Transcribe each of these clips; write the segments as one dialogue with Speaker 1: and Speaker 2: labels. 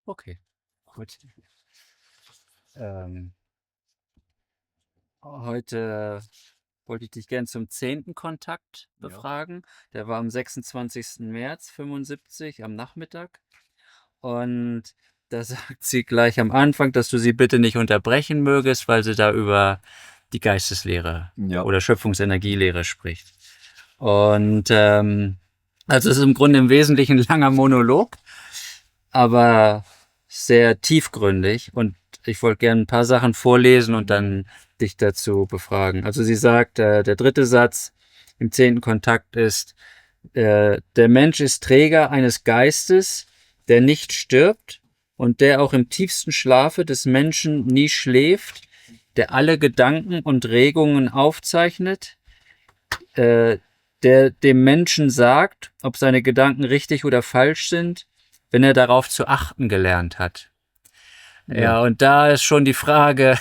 Speaker 1: Okay, gut. Ähm, Heute wollte ich dich gern zum 10. Kontakt
Speaker 2: Ja.
Speaker 1: befragen. Der war am 26. März 75 am Nachmittag. Und da sagt sie gleich am Anfang, dass du sie bitte nicht unterbrechen mögest, weil sie da über die Geisteslehre
Speaker 2: Ja.
Speaker 1: oder Schöpfungsenergielehre spricht. Und also es ist im Grunde im Wesentlichen ein langer Monolog, aber sehr tiefgründig. Und ich wollte gerne ein paar Sachen vorlesen und dann dich dazu befragen. Also sie sagt, der 3. Satz im 10. Kontakt ist, der Mensch ist Träger eines Geistes, der nicht stirbt und der auch im tiefsten Schlafe des Menschen nie schläft, der alle Gedanken und Regungen aufzeichnet, der dem Menschen sagt, ob seine Gedanken richtig oder falsch sind, wenn er darauf zu achten gelernt hat. Ja, und da ist schon die Frage,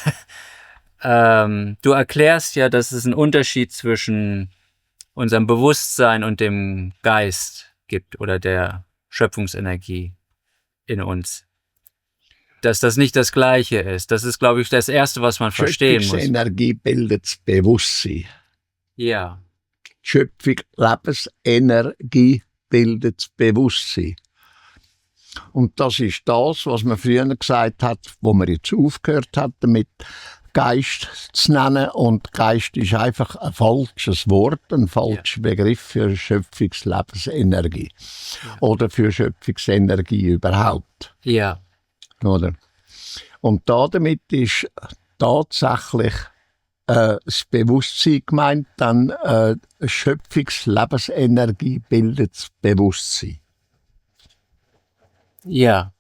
Speaker 1: du erklärst ja, dass es einen Unterschied zwischen unserem Bewusstsein und dem Geist gibt oder der Schöpfungsenergie in uns. Dass das nicht das Gleiche ist. Das ist, glaube ich, das Erste, was man verstehen muss.
Speaker 2: Schöpfungsenergie bildet das Bewusstsein.
Speaker 1: Ja,
Speaker 2: Schöpfung, Lebensenergie bildet das Bewusstsein. Und das ist das, was man früher gesagt hat, wo man jetzt aufgehört hat, damit Geist zu nennen. Und Geist ist einfach ein falsches Wort, ein falscher Begriff für Schöpfungslebensenergie. Oder für Schöpfungsenergie überhaupt.
Speaker 1: ja,
Speaker 2: Oder? Und damit ist tatsächlich das Bewusstsein gemeint, dann Schöpfungslebensenergie bildet das Bewusstsein.
Speaker 1: ja.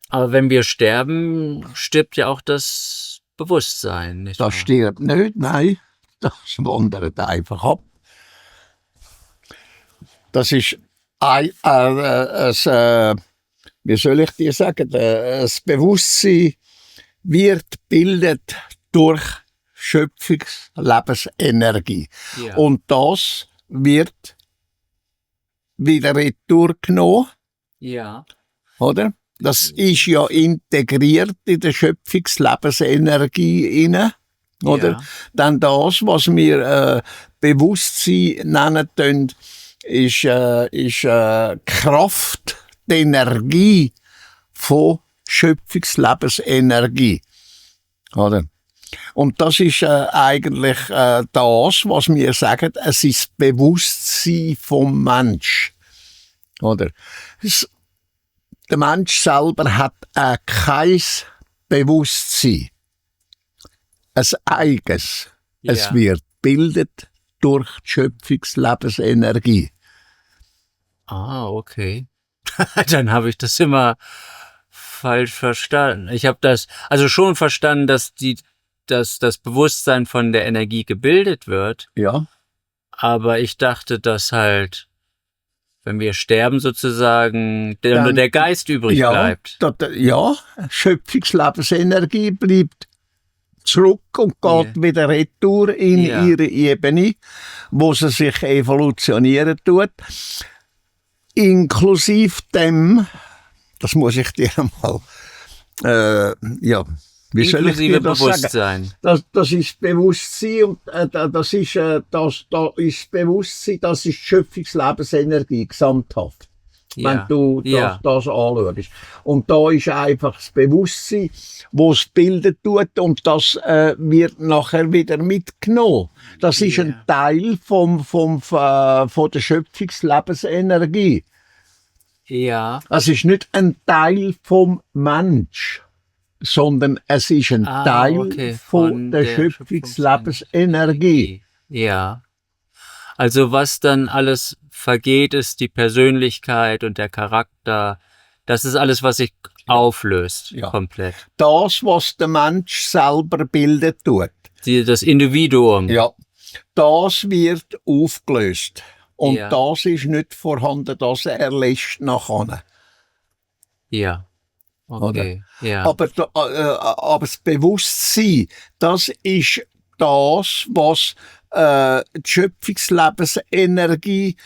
Speaker 1: Aber wenn wir sterben, stirbt ja auch das Bewusstsein, nicht wahr?
Speaker 2: Das stirbt nicht, nein. Das wandert einfach ab. Das ist wie soll ich dir sagen, das Bewusstsein wird bildet durch Schöpfungslebensenergie.
Speaker 1: Ja.
Speaker 2: Und das wird wieder retour genommen,
Speaker 1: Ja,
Speaker 2: oder? Das ist ja integriert in der Schöpfungslebensenergie inne, oder?
Speaker 1: Ja.
Speaker 2: Dann das, was wir Bewusstsein nennen können, ist Kraft, die Energie von Schöpfungslebensenergie, oder? Und das ist eigentlich das, was wir sagen, es ist das Bewusstsein vom Mensch, oder? Der Mensch selber hat kein Bewusstsein, ein eigenes.
Speaker 1: Ja.
Speaker 2: Es wird bildet durch die Schöpfungslebensenergie.
Speaker 1: Ah, okay. Dann habe ich das immer falsch verstanden. Ich habe das also schon verstanden, dass das Bewusstsein von der Energie gebildet wird,
Speaker 2: Ja,
Speaker 1: aber ich dachte, dass halt, wenn wir sterben sozusagen, nur
Speaker 2: Dann-
Speaker 1: der Geist übrig bleibt.
Speaker 2: Schöpfungslebensenergie bleibt zurück und geht wieder retour in
Speaker 1: Ja.
Speaker 2: ihre Ebene, wo sie sich evolutionieren tut. Inklusive dem, das muss ich dir einmal, wie soll ich
Speaker 1: Inklusive
Speaker 2: dir das sagen?
Speaker 1: Bewusstsein.
Speaker 2: Das ist Bewusstsein und das ist Bewusstsein, das ist Schöpfungslebensenergie gesamthaft. Wenn
Speaker 1: Ja.
Speaker 2: du
Speaker 1: Ja.
Speaker 2: das anschaust. Und da ist einfach das Bewusstsein, das es bildet tut, und das wird nachher wieder mitgenommen. Das ist ein Teil von der Schöpfungslebensenergie.
Speaker 1: Ja.
Speaker 2: Es ist nicht ein Teil vom Mensch, sondern es ist ein Teil von der Schöpfungslebensenergie.
Speaker 1: Ja. Also was dann alles vergeht, ist die Persönlichkeit und der Charakter. Das ist alles, was sich auflöst,
Speaker 2: Ja.
Speaker 1: komplett.
Speaker 2: Das, was der Mensch selber bildet tut.
Speaker 1: Das Individuum.
Speaker 2: Ja. Das wird aufgelöst. Und
Speaker 1: Ja.
Speaker 2: das ist nicht vorhanden, das erlässt nachher.
Speaker 1: Ja. Okay. Ja.
Speaker 2: Aber das Bewusstsein, das ist das, was die Schöpfungslebensenergie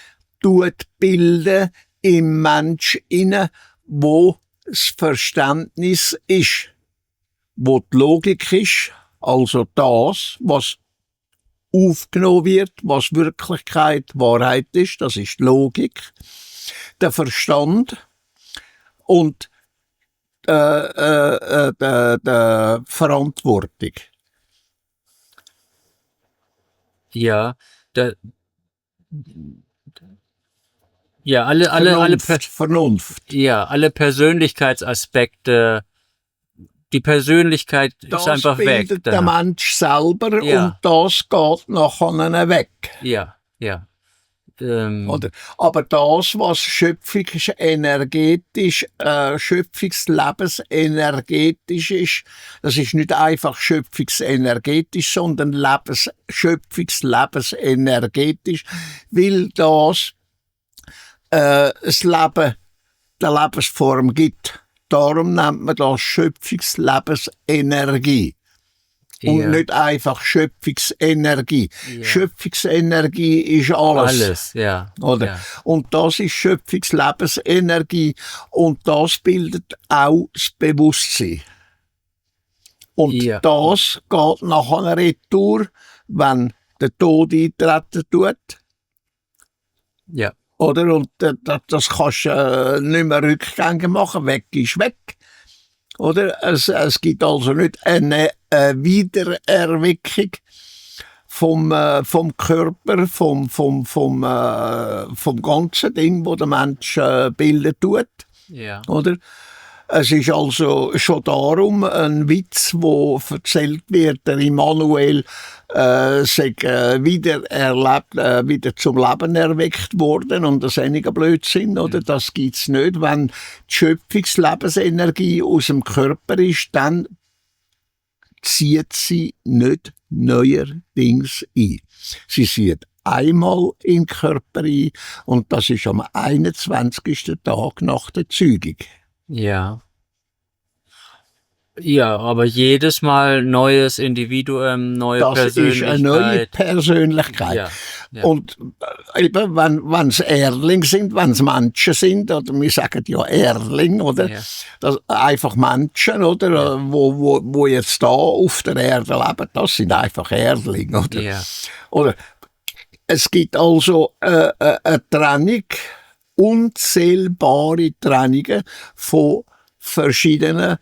Speaker 2: tut bilden im Mensch inne, wo das Verständnis ist, wo die Logik ist, also das, was aufgenommen wird, was Wirklichkeit, Wahrheit ist, das ist die Logik, der Verstand und der Verantwortung.
Speaker 1: Ja, da, ja, alle,
Speaker 2: Vernunft.
Speaker 1: ja, alle Persönlichkeitsaspekte, die Persönlichkeit ist einfach weg.
Speaker 2: Das bildet der Mensch selber
Speaker 1: Ja.
Speaker 2: und das geht nachher weg.
Speaker 1: Ja, ja.
Speaker 2: Oder? Aber das, was schöpfungsenergetisch, schöpfungslebensenergetisch ist, das ist nicht einfach schöpfungsenergetisch, sondern schöpfungslebensenergetisch, weil das das Leben der Lebensform gibt. Darum nennt man das Schöpfungslebensenergie. Und nicht einfach Schöpfungsenergie.
Speaker 1: Ja.
Speaker 2: Schöpfungsenergie ist alles.
Speaker 1: Alles, ja.
Speaker 2: Oder?
Speaker 1: Ja.
Speaker 2: Und das ist Schöpfungslebensenergie. Und das bildet auch das Bewusstsein. Und
Speaker 1: Ja.
Speaker 2: das geht nach einer Retour, wenn der Tod eintreten tut.
Speaker 1: Ja.
Speaker 2: Oder? Und das kannst du nicht mehr rückgängig machen. Weg ist weg. Oder? Es gibt also nicht eine Wiedererweckung vom Körper, vom ganzen Ding, wo der Mensch bilden tut.
Speaker 1: Ja.
Speaker 2: Oder? Es ist also schon darum ein Witz, wo erzählt wird, der Immanuel sei wieder zum Leben erweckt worden und das ist einiger Blödsinn, oder? Das gibt's nicht. Wenn die Schöpfungslebensenergie aus dem Körper ist, dann zieht sie nicht neuerdings ein. Sie zieht einmal in den Körper ein und das ist am 21. Tag nach der Zeugung.
Speaker 1: Ja. Ja, aber jedes Mal neues Individuum, neue Persönlichkeit.
Speaker 2: Das ist eine neue Persönlichkeit.
Speaker 1: Ja, ja.
Speaker 2: Und eben, wenn es Erling sind, wenn es Menschen sind, oder wir sagen ja Erling, oder?
Speaker 1: Ja.
Speaker 2: Das, einfach Menschen, oder?
Speaker 1: Ja.
Speaker 2: Wo jetzt da auf der Erde leben, das sind einfach Erling, oder?
Speaker 1: Ja.
Speaker 2: Oder es gibt also eine Trennung, unzählbare Trennungen von verschiedenen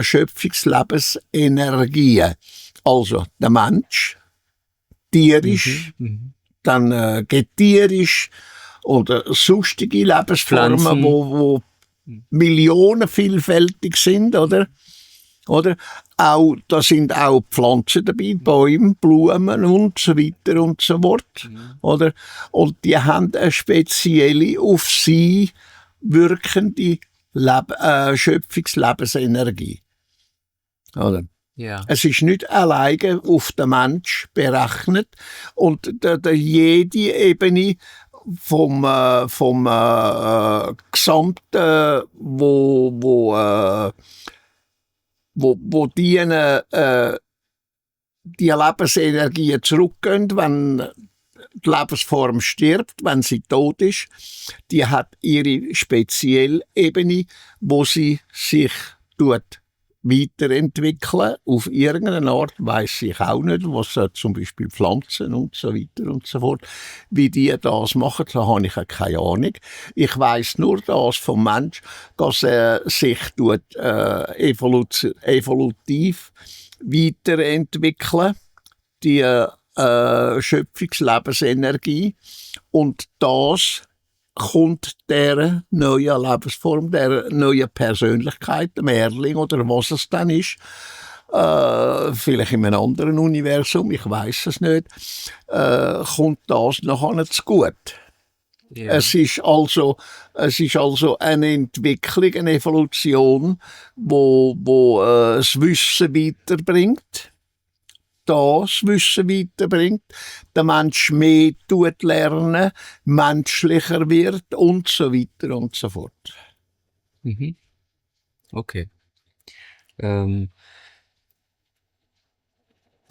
Speaker 2: Schöpfungslebensenergien. Also der Mensch, tierisch, dann getierisch oder sonstige Lebensformen,
Speaker 1: Pflanzen.
Speaker 2: wo Millionen vielfältig sind, oder? Oder? Auch, da sind auch Pflanzen dabei, Bäume, Blumen und so weiter und so fort. Oder? Und die haben eine spezielle, auf sie wirkende Schöpfungslebensenergie. Oder?
Speaker 1: Ja.
Speaker 2: Es ist nicht alleine auf den Mensch berechnet und jede Ebene vom Gesamten, wo die Lebensenergien zurückgehen, wenn die Lebensform stirbt, wenn sie tot ist, die hat ihre spezielle Ebene, wo sie sich weiterentwickeln. Auf irgendeine Art weiss ich auch nicht, was zum Beispiel Pflanzen und so weiter und so fort, wie die das machen, da habe ich keine Ahnung. Ich weiss nur das vom Mensch, dass er sich evolutiv weiterentwickeln, die Schöpfungslebensenergie, und das kommt der neuen Lebensform, der neuen Persönlichkeit, dem Erling oder was es dann ist, vielleicht in einem anderen Universum, ich weiß es nicht, kommt das nachher zu gut.
Speaker 1: Ja.
Speaker 2: Es ist also eine Entwicklung, eine Evolution, wo das Wissen weiterbringt, das Wissen weiterbringt, der Mensch mehr lernen, menschlicher wird und so weiter und so fort.
Speaker 1: Mhm. Okay.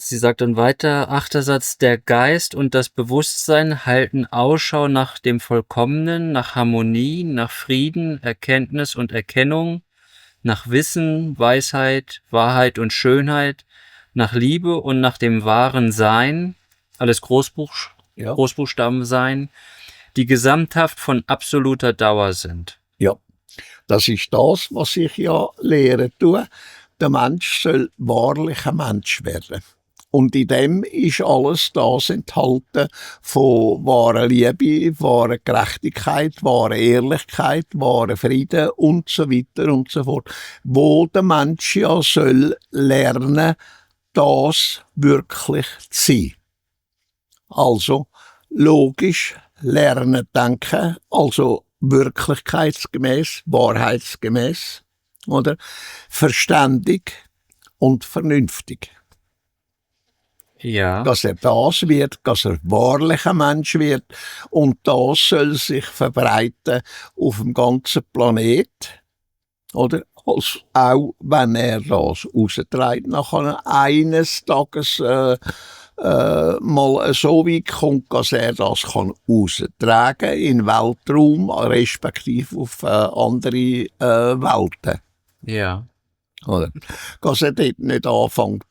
Speaker 1: Sie sagt dann weiter, 8. Satz, der Geist und das Bewusstsein halten Ausschau nach dem Vollkommenen, nach Harmonie, nach Frieden, Erkenntnis und Erkennung, nach Wissen, Weisheit, Wahrheit und Schönheit, nach Liebe und nach dem wahren Sein, alles
Speaker 2: Ja.
Speaker 1: Großbuchstaben sein, die gesamthaft von absoluter Dauer sind.
Speaker 2: Ja, das ist das, was ich ja lehren tue. Der Mensch soll wahrlich ein Mensch werden. Und in dem ist alles das enthalten von wahrer Liebe, wahrer Gerechtigkeit, wahrer Ehrlichkeit, wahrer Frieden und so weiter und so fort. Wo der Mensch ja soll lernen, das wirklich zu sein. Also logisch lernen denken, also wirklichkeitsgemäß, wahrheitsgemäß, oder verständig und vernünftig.
Speaker 1: Ja.
Speaker 2: Dass er das wird, dass er wahrlich ein Mensch wird und das soll sich verbreiten auf dem ganzen Planet, oder? Auch wenn er das raustreibt, nachher eines Tages mal so weit kommt, dass er das kann raustragen in den Weltraum, respektive auf andere Welten.
Speaker 1: Ja.
Speaker 2: Oder? Dass er dort nicht anfängt,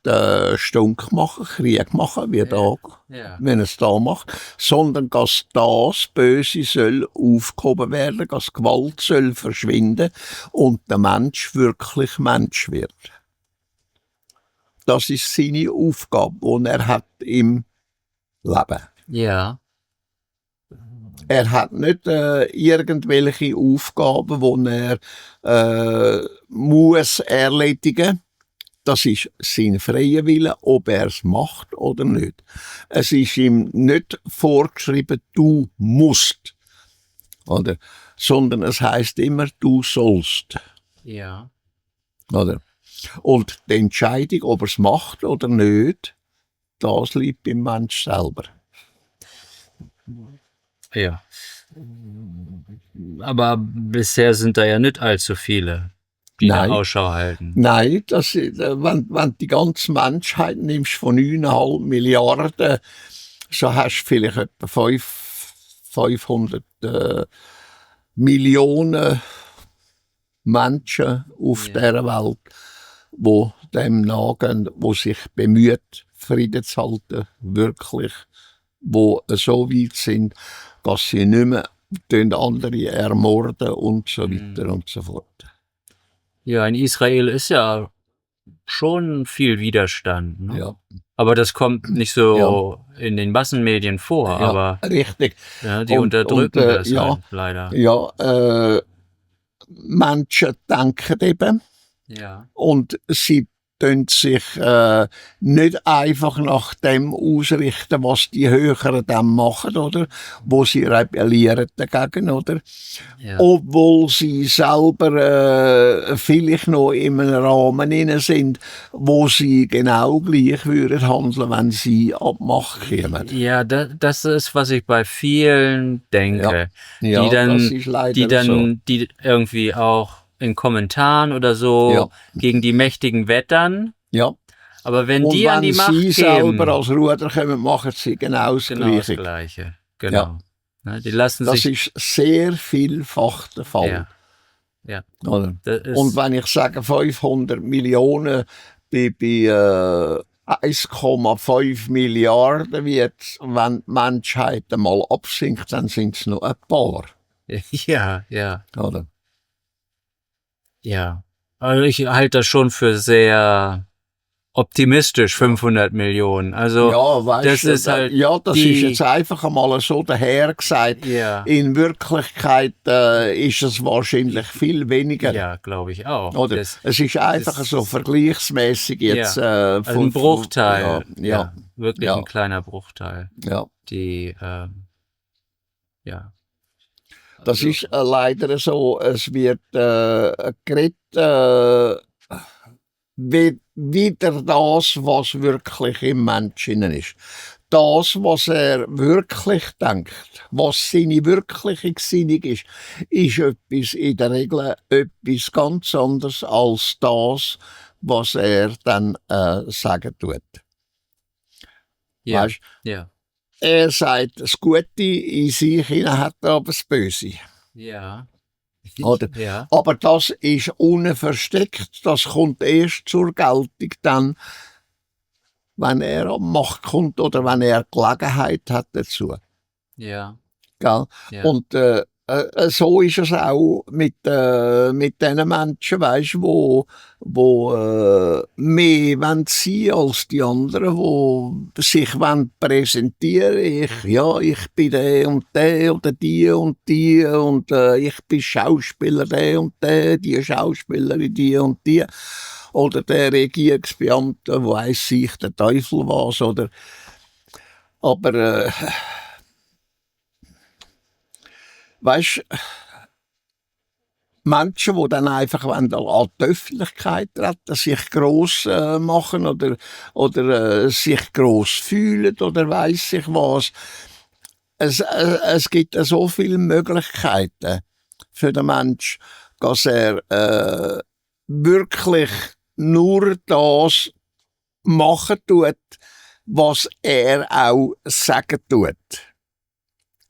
Speaker 2: Stunk machen, Krieg machen, wie da, wenn er es da macht, sondern dass das Böse soll aufgehoben werden, dass Gewalt soll verschwinden und der Mensch wirklich Mensch wird. Das ist seine Aufgabe, die er hat im Leben.
Speaker 1: Ja.
Speaker 2: Er hat nicht irgendwelche Aufgaben, die er muss erledigen. Das ist sein freier Wille, ob er es macht oder nicht. Es ist ihm nicht vorgeschrieben, du musst, oder? Sondern es heißt immer, du sollst.
Speaker 1: Ja.
Speaker 2: Oder? Und die Entscheidung, ob er es macht oder nicht, das liegt beim Mensch selber.
Speaker 1: Ja. Aber bisher sind da ja nicht allzu viele, die da Ausschau halten.
Speaker 2: Nein, wenn die ganze Menschheit nimmst von 9,5 Milliarden, so hast du vielleicht etwa 500 Millionen Menschen auf dieser Welt, die dem nachgehen, die sich bemüht, Frieden zu halten, wirklich, die so weit sind, dass sie nicht mehr andere ermorden und so weiter und so fort.
Speaker 1: Ja, in Israel ist ja schon viel Widerstand. Ne?
Speaker 2: Ja.
Speaker 1: Aber das kommt nicht so in den Massenmedien vor.
Speaker 2: Ja,
Speaker 1: aber
Speaker 2: richtig.
Speaker 1: Ja, die unterdrücken das halt, leider.
Speaker 2: Ja, Menschen denken eben.
Speaker 1: Ja.
Speaker 2: Und sie tun sich nicht einfach nach dem ausrichten, was die Höheren dann machen, oder? Wo sie rebellieren dagegen, oder?
Speaker 1: Ja.
Speaker 2: Obwohl sie selber vielleicht noch in einem Rahmen inne sind, wo sie genau gleich würden handeln, wenn sie ab Macht kämen.
Speaker 1: Ja, das ist, was ich bei vielen denke.
Speaker 2: Ja,
Speaker 1: die dann,
Speaker 2: das ist leider so.
Speaker 1: Die irgendwie auch in Kommentaren oder so gegen die Mächtigen wettern.
Speaker 2: Ja.
Speaker 1: Aber wenn die an die Macht
Speaker 2: kämen,
Speaker 1: sie
Speaker 2: selber als Ruder kommen, machen sie genau das
Speaker 1: Gleiche. Genau.
Speaker 2: Ja.
Speaker 1: Die lassen
Speaker 2: das ist sehr vielfach der Fall.
Speaker 1: Ja.
Speaker 2: Oder? Und wenn ich sage 500 Millionen bei 1,5 Milliarden wird, wenn die Menschheit einmal absinkt, dann sind es noch ein paar.
Speaker 1: Ja.
Speaker 2: Oder?
Speaker 1: Ja, also ich halte das schon für sehr optimistisch, 500 Millionen. Also
Speaker 2: ja, weißt
Speaker 1: das ist halt
Speaker 2: das ist jetzt einfach einmal so dahergesagt.
Speaker 1: Ja.
Speaker 2: In Wirklichkeit ist es wahrscheinlich viel weniger.
Speaker 1: Ja, glaube ich auch.
Speaker 2: Oder? Es ist einfach so vergleichsmäßig jetzt.
Speaker 1: Also ein Bruchteil.
Speaker 2: Ja.
Speaker 1: Wirklich ein kleiner Bruchteil.
Speaker 2: Ja.
Speaker 1: Die,
Speaker 2: Das ist leider so, es wird geredet, wieder das, was wirklich im Menschen ist. Das, was er wirklich denkt, was seine wirkliche Gesinnung ist etwas in der Regel etwas ganz anderes als das, was er dann sagen tut.
Speaker 1: Ja.
Speaker 2: Weisst?
Speaker 1: Ja.
Speaker 2: Er sagt, das Gute in sich hinein hat er aber das Böse.
Speaker 1: Ja.
Speaker 2: Oder?
Speaker 1: Ja.
Speaker 2: Aber das ist unversteckt, das kommt erst zur Geltung dann, wenn er an Macht kommt oder wenn er Gelegenheit hat dazu.
Speaker 1: Ja.
Speaker 2: Gell?
Speaker 1: Ja.
Speaker 2: Und so ist es auch mit den Menschen, weißt, wo mehr wollen sein als die anderen, wo sich wollen präsentieren. Ich bin der und der oder die und ich bin Schauspieler der und der, die Schauspielerin die und die. Oder der Regierungsbeamte, weiss sich der Teufel was. Oder, aber weißt, Menschen, die dann einfach an die Öffentlichkeit treten, sich gross machen oder sich gross fühlen oder weiss ich was. Es gibt so viele Möglichkeiten für den Menschen, dass er wirklich nur das machen tut, was er auch sagen tut.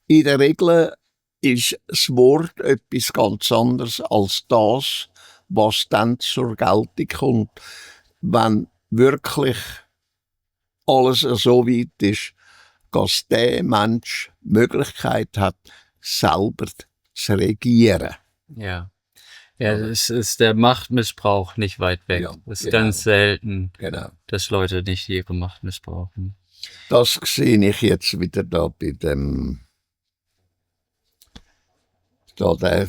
Speaker 2: In der Regel ist das Wort etwas ganz anderes als das, was dann zur Geltung kommt, wenn wirklich alles so weit ist, dass der Mensch die Möglichkeit hat, selber zu regieren.
Speaker 1: Ja. Ja, es ist der Machtmissbrauch nicht weit weg.
Speaker 2: Ja,
Speaker 1: es ist
Speaker 2: genau.
Speaker 1: ganz selten,
Speaker 2: Genau.
Speaker 1: dass Leute nicht ihre Macht missbrauchen.
Speaker 2: Das sehe ich jetzt wieder da bei dem der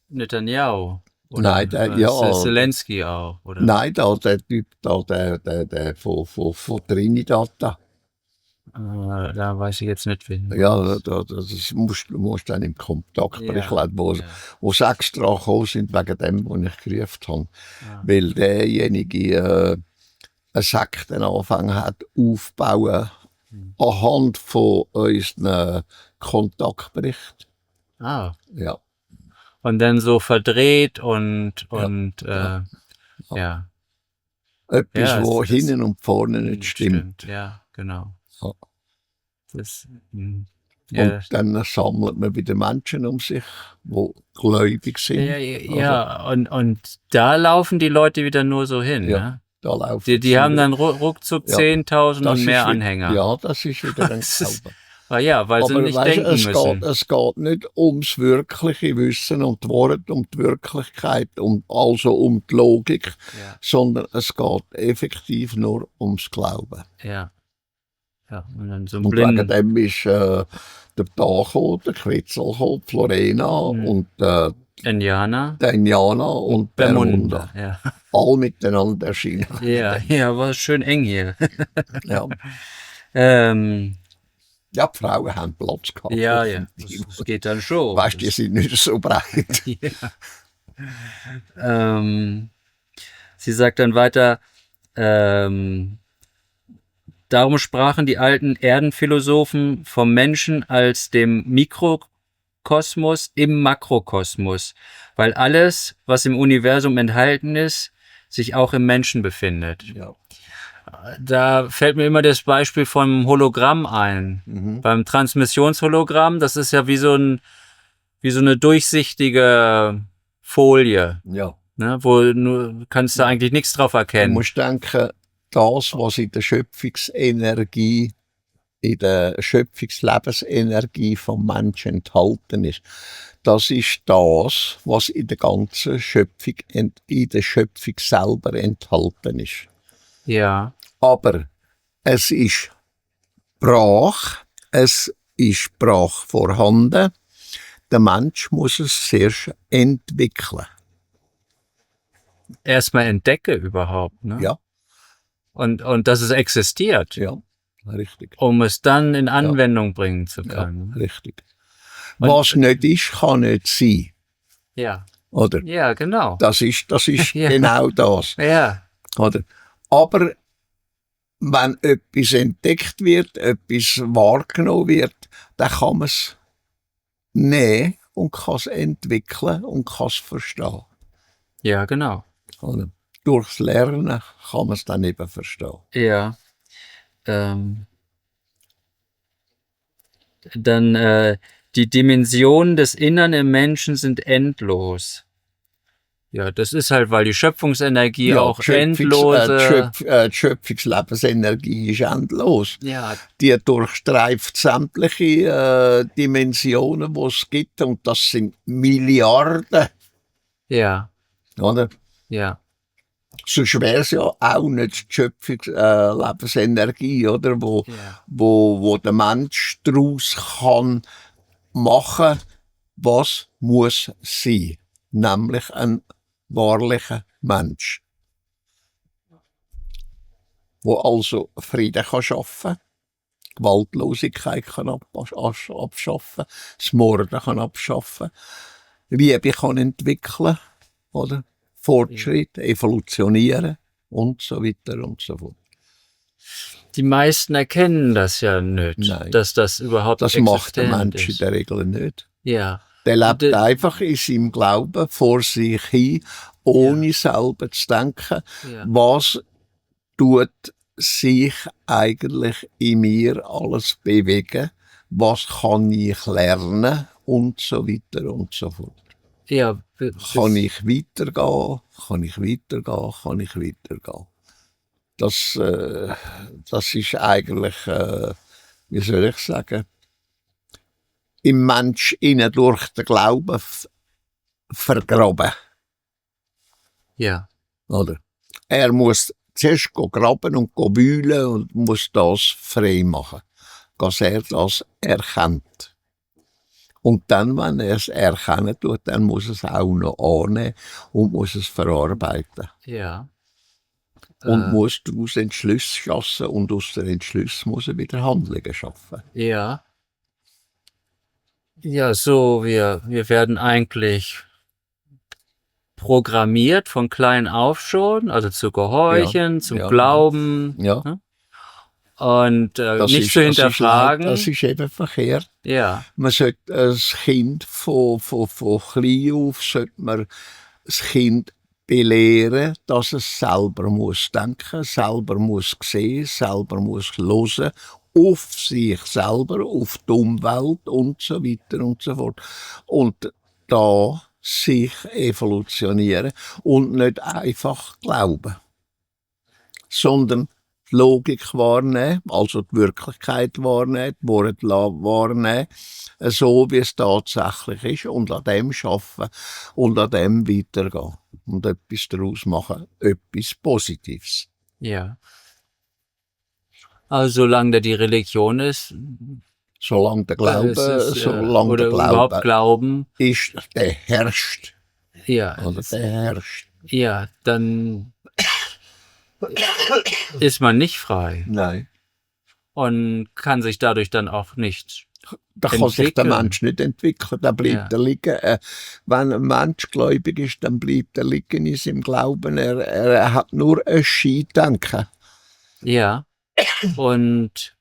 Speaker 1: Netanyahu.
Speaker 2: Nein, ja.
Speaker 1: Zelensky auch, oder?
Speaker 2: Nein, der Typ da, der von Trinidad da.
Speaker 1: Da weiß ich jetzt nicht, wen.
Speaker 2: Ja, das musst dann im Kontaktbericht lesen, wo sie extra gekommen sind wegen dem, was ich gerufen habe.
Speaker 1: Ja.
Speaker 2: Weil derjenige eine Sekte angefangen hat aufzubauen anhand von unseren Kontaktbericht.
Speaker 1: Ah.
Speaker 2: Ja.
Speaker 1: Und dann so verdreht und ja.
Speaker 2: Etwas, wo hinten und vorne nicht stimmt.
Speaker 1: Ja, genau.
Speaker 2: Ja.
Speaker 1: Das,
Speaker 2: und dann sammelt man wieder Menschen um sich, die gläubig sind.
Speaker 1: Ja, und da laufen die Leute wieder nur so hin.
Speaker 2: Ja,
Speaker 1: ne?
Speaker 2: Da laufen
Speaker 1: die haben dann ruckzuck 10.000 und mehr Anhänger.
Speaker 2: Ja, das ist wieder ein Glaube.
Speaker 1: Ja, weil sie nicht denken müssen.
Speaker 2: Es geht nicht ums wirkliche Wissen und Wort, um die Wirklichkeit, also um die Logik, sondern es geht effektiv nur ums Glauben.
Speaker 1: Ja. Ja, und dann so
Speaker 2: und wegen dem ist der Tag der Quetzal gekommen, Florena und
Speaker 1: Indianer.
Speaker 2: Der Indianer und Bermuda.
Speaker 1: Ja.
Speaker 2: All miteinander erschienen.
Speaker 1: Ja, war schön eng hier.
Speaker 2: Ja. Ja, die Frauen haben Platz gehabt.
Speaker 1: Ja. Das geht dann schon.
Speaker 2: Weißt du, die sind nicht so breit.
Speaker 1: Sie sagt dann weiter, darum sprachen die alten Erdenphilosophen vom Menschen als dem Mikrokosmos im Makrokosmos, weil alles, was im Universum enthalten ist, sich auch im Menschen befindet.
Speaker 2: Ja.
Speaker 1: Da fällt mir immer das Beispiel vom Hologramm ein. Beim Transmissionshologramm, das ist ja wie so eine durchsichtige Folie.
Speaker 2: Ja.
Speaker 1: Ne, wo kannst du eigentlich nichts drauf erkennen.
Speaker 2: Du musst denken, das, was in der Schöpfungsenergie, in der Schöpfungslebensenergie vom Menschen enthalten ist, das ist das, was in der ganzen Schöpfung, in der Schöpfung selber enthalten ist.
Speaker 1: Ja.
Speaker 2: Aber es ist brach, es ist brach vorhanden. Der Mensch muss es zuerst entwickeln.
Speaker 1: Erstmal entdecke überhaupt, ne?
Speaker 2: Ja.
Speaker 1: Und dass es existiert.
Speaker 2: Ja, richtig.
Speaker 1: Um es dann in Anwendung bringen zu können.
Speaker 2: Ja, richtig. Was nicht ist, kann nicht sein.
Speaker 1: Ja.
Speaker 2: Oder?
Speaker 1: Ja, genau.
Speaker 2: Das ist genau das.
Speaker 1: Ja.
Speaker 2: Oder? Aber wenn etwas entdeckt wird, etwas wahrgenommen wird, dann kann man es nehmen und kann es entwickeln und kann es verstehen.
Speaker 1: Ja, genau.
Speaker 2: Oder? Durchs Lernen kann man es dann eben verstehen.
Speaker 1: Ja. dann die Dimensionen des Innern im Menschen sind endlos. Ja, das ist halt, weil die Schöpfungsenergie auch endlose...
Speaker 2: Die Schöpfungslebensenergie ist endlos.
Speaker 1: Ja,
Speaker 2: Die durchstreift sämtliche Dimensionen, die es gibt. Und das sind Milliarden.
Speaker 1: ja,
Speaker 2: Oder?
Speaker 1: ja,
Speaker 2: Sonst wäre es ja auch nicht die Schöpfungslebensenergie, oder? Wo,
Speaker 1: ja,
Speaker 2: wo der Mensch daraus kann machen, was muss sein. Nämlich ein wahrlicher Mensch. Der also Frieden kann schaffen, Gewaltlosigkeit kann abschaffen, das Morden kann abschaffen, Liebe kann entwickeln, oder? Fortschritt, evolutionieren und so weiter und so fort.
Speaker 1: die meisten erkennen das ja nicht,
Speaker 2: Nein.
Speaker 1: dass das überhaupt
Speaker 2: Das macht der
Speaker 1: existent
Speaker 2: Mensch in
Speaker 1: ist.
Speaker 2: der Regel nicht.
Speaker 1: Ja,
Speaker 2: Der lebt
Speaker 1: Und,
Speaker 2: einfach in seinem Glauben vor sich hin, ohne selber zu denken,
Speaker 1: ja,
Speaker 2: was tut sich eigentlich in mir alles bewegen, was kann ich lernen und so weiter und so fort.
Speaker 1: ja,
Speaker 2: Kann ich weitergehen, kann ich weitergehen, kann ich weitergehen. Das ist eigentlich, wie soll ich sagen, im Mensch innen durch den Glauben vergraben.
Speaker 1: ja,
Speaker 2: Oder? Er muss zuerst graben und wühlen und muss das frei machen, dass er das erkennt. Und dann, wenn er es erkennen tut, dann muss er es auch noch annehmen und muss es verarbeiten.
Speaker 1: ja.
Speaker 2: Und muss daraus Entschlüsse schaffen und aus den Entschlüssen muss er wieder Handlungen schaffen.
Speaker 1: Ja. Ja, so, wir werden eigentlich programmiert von klein auf schon, also zu gehorchen, zum
Speaker 2: ja.
Speaker 1: Glauben,
Speaker 2: Ja.
Speaker 1: ne? Und nicht zu hinterfragen.
Speaker 2: Das ist eben verkehrt.
Speaker 1: Ja,
Speaker 2: Man sollte das Kind von klein auf sollte man das Kind belehren, dass es selber muss denken, selber muss sehen, selber muss hören, auf sich selber, auf die Umwelt und so weiter und so fort. Und da sich evolutionieren und nicht einfach glauben, sondern die Logik wahrnehmen, also die Wirklichkeit wahrnehmen, die Worte wahrnehmen, so wie es tatsächlich ist und an dem arbeiten und an dem weitergehen und etwas daraus machen, etwas Positives.
Speaker 1: ja. Also solange da die Religion ist,
Speaker 2: Solange der Glaube,
Speaker 1: oder überhaupt Glauben,
Speaker 2: ist, der herrscht.
Speaker 1: ja,
Speaker 2: Oder der herrscht.
Speaker 1: ja, dann ist man nicht frei
Speaker 2: Nein.
Speaker 1: und kann sich dadurch dann auch nicht
Speaker 2: Da kann sich der
Speaker 1: entwickeln.
Speaker 2: Mensch nicht entwickeln, da bleibt er liegen. Wenn ein Mensch gläubig ist, dann bleibt er liegen in seinem Glauben. Er hat nur ein Skidenken.
Speaker 1: Ja, und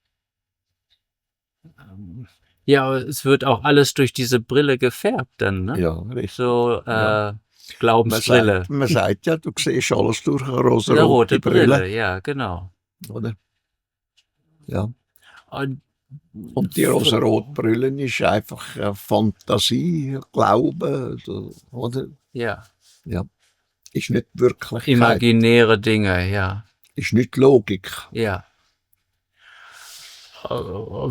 Speaker 1: ja, es wird auch alles durch diese Brille gefärbt dann, ne?
Speaker 2: Ja, richtig.
Speaker 1: So
Speaker 2: Ja.
Speaker 1: Glaubensbrille.
Speaker 2: Man sagt ja, du siehst alles durch eine
Speaker 1: Eine
Speaker 2: rosa-rote
Speaker 1: rote
Speaker 2: Brille.
Speaker 1: Brille, ja, genau.
Speaker 2: Oder? Ja.
Speaker 1: Und
Speaker 2: Und die rosa-rote Brille ist einfach Fantasie, Glaube, oder?
Speaker 1: ja,
Speaker 2: Ja. Ist nicht Wirklichkeit.
Speaker 1: imaginäre Dinge, ja,
Speaker 2: Ist nicht Logik.
Speaker 1: ja.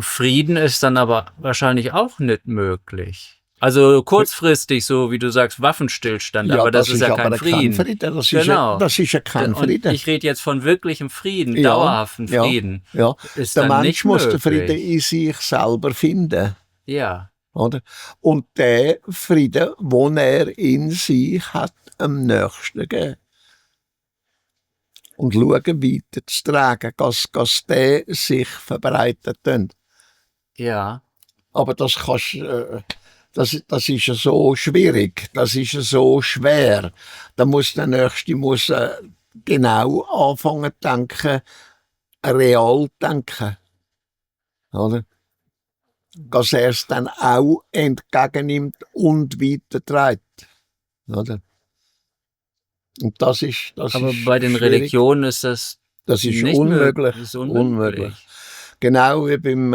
Speaker 1: Frieden ist dann aber wahrscheinlich auch nicht möglich. Also kurzfristig, so wie du sagst, Waffenstillstand, aber das ist ja kein Frieden.
Speaker 2: Das
Speaker 1: Genau.
Speaker 2: Das ist ja kein
Speaker 1: Und
Speaker 2: Frieden.
Speaker 1: ich rede jetzt von wirklichem Frieden,
Speaker 2: Ja,
Speaker 1: dauerhaften
Speaker 2: ja,
Speaker 1: Frieden.
Speaker 2: Ja.
Speaker 1: Ist
Speaker 2: Der
Speaker 1: dann
Speaker 2: Mensch
Speaker 1: nicht
Speaker 2: muss den
Speaker 1: möglich.
Speaker 2: Frieden in sich selber finden.
Speaker 1: Ja,
Speaker 2: Oder? Und der Frieden, den er in sich hat, am nächsten geben. Und schauen, weiter zu tragen, dass der sich verbreitet.
Speaker 1: ja,
Speaker 2: Aber das kannst das ist ja so schwierig, das ist ja so schwer. Da muss der Nächste genau anfangen zu denken, real denken. Oder? Dass er es dann auch entgegennimmt und weiterträgt. Oder? Und das ist
Speaker 1: aber bei den
Speaker 2: schwierig.
Speaker 1: Religionen ist das
Speaker 2: Das ist
Speaker 1: nicht
Speaker 2: unmöglich.
Speaker 1: Ist unmöglich.
Speaker 2: Genau wie beim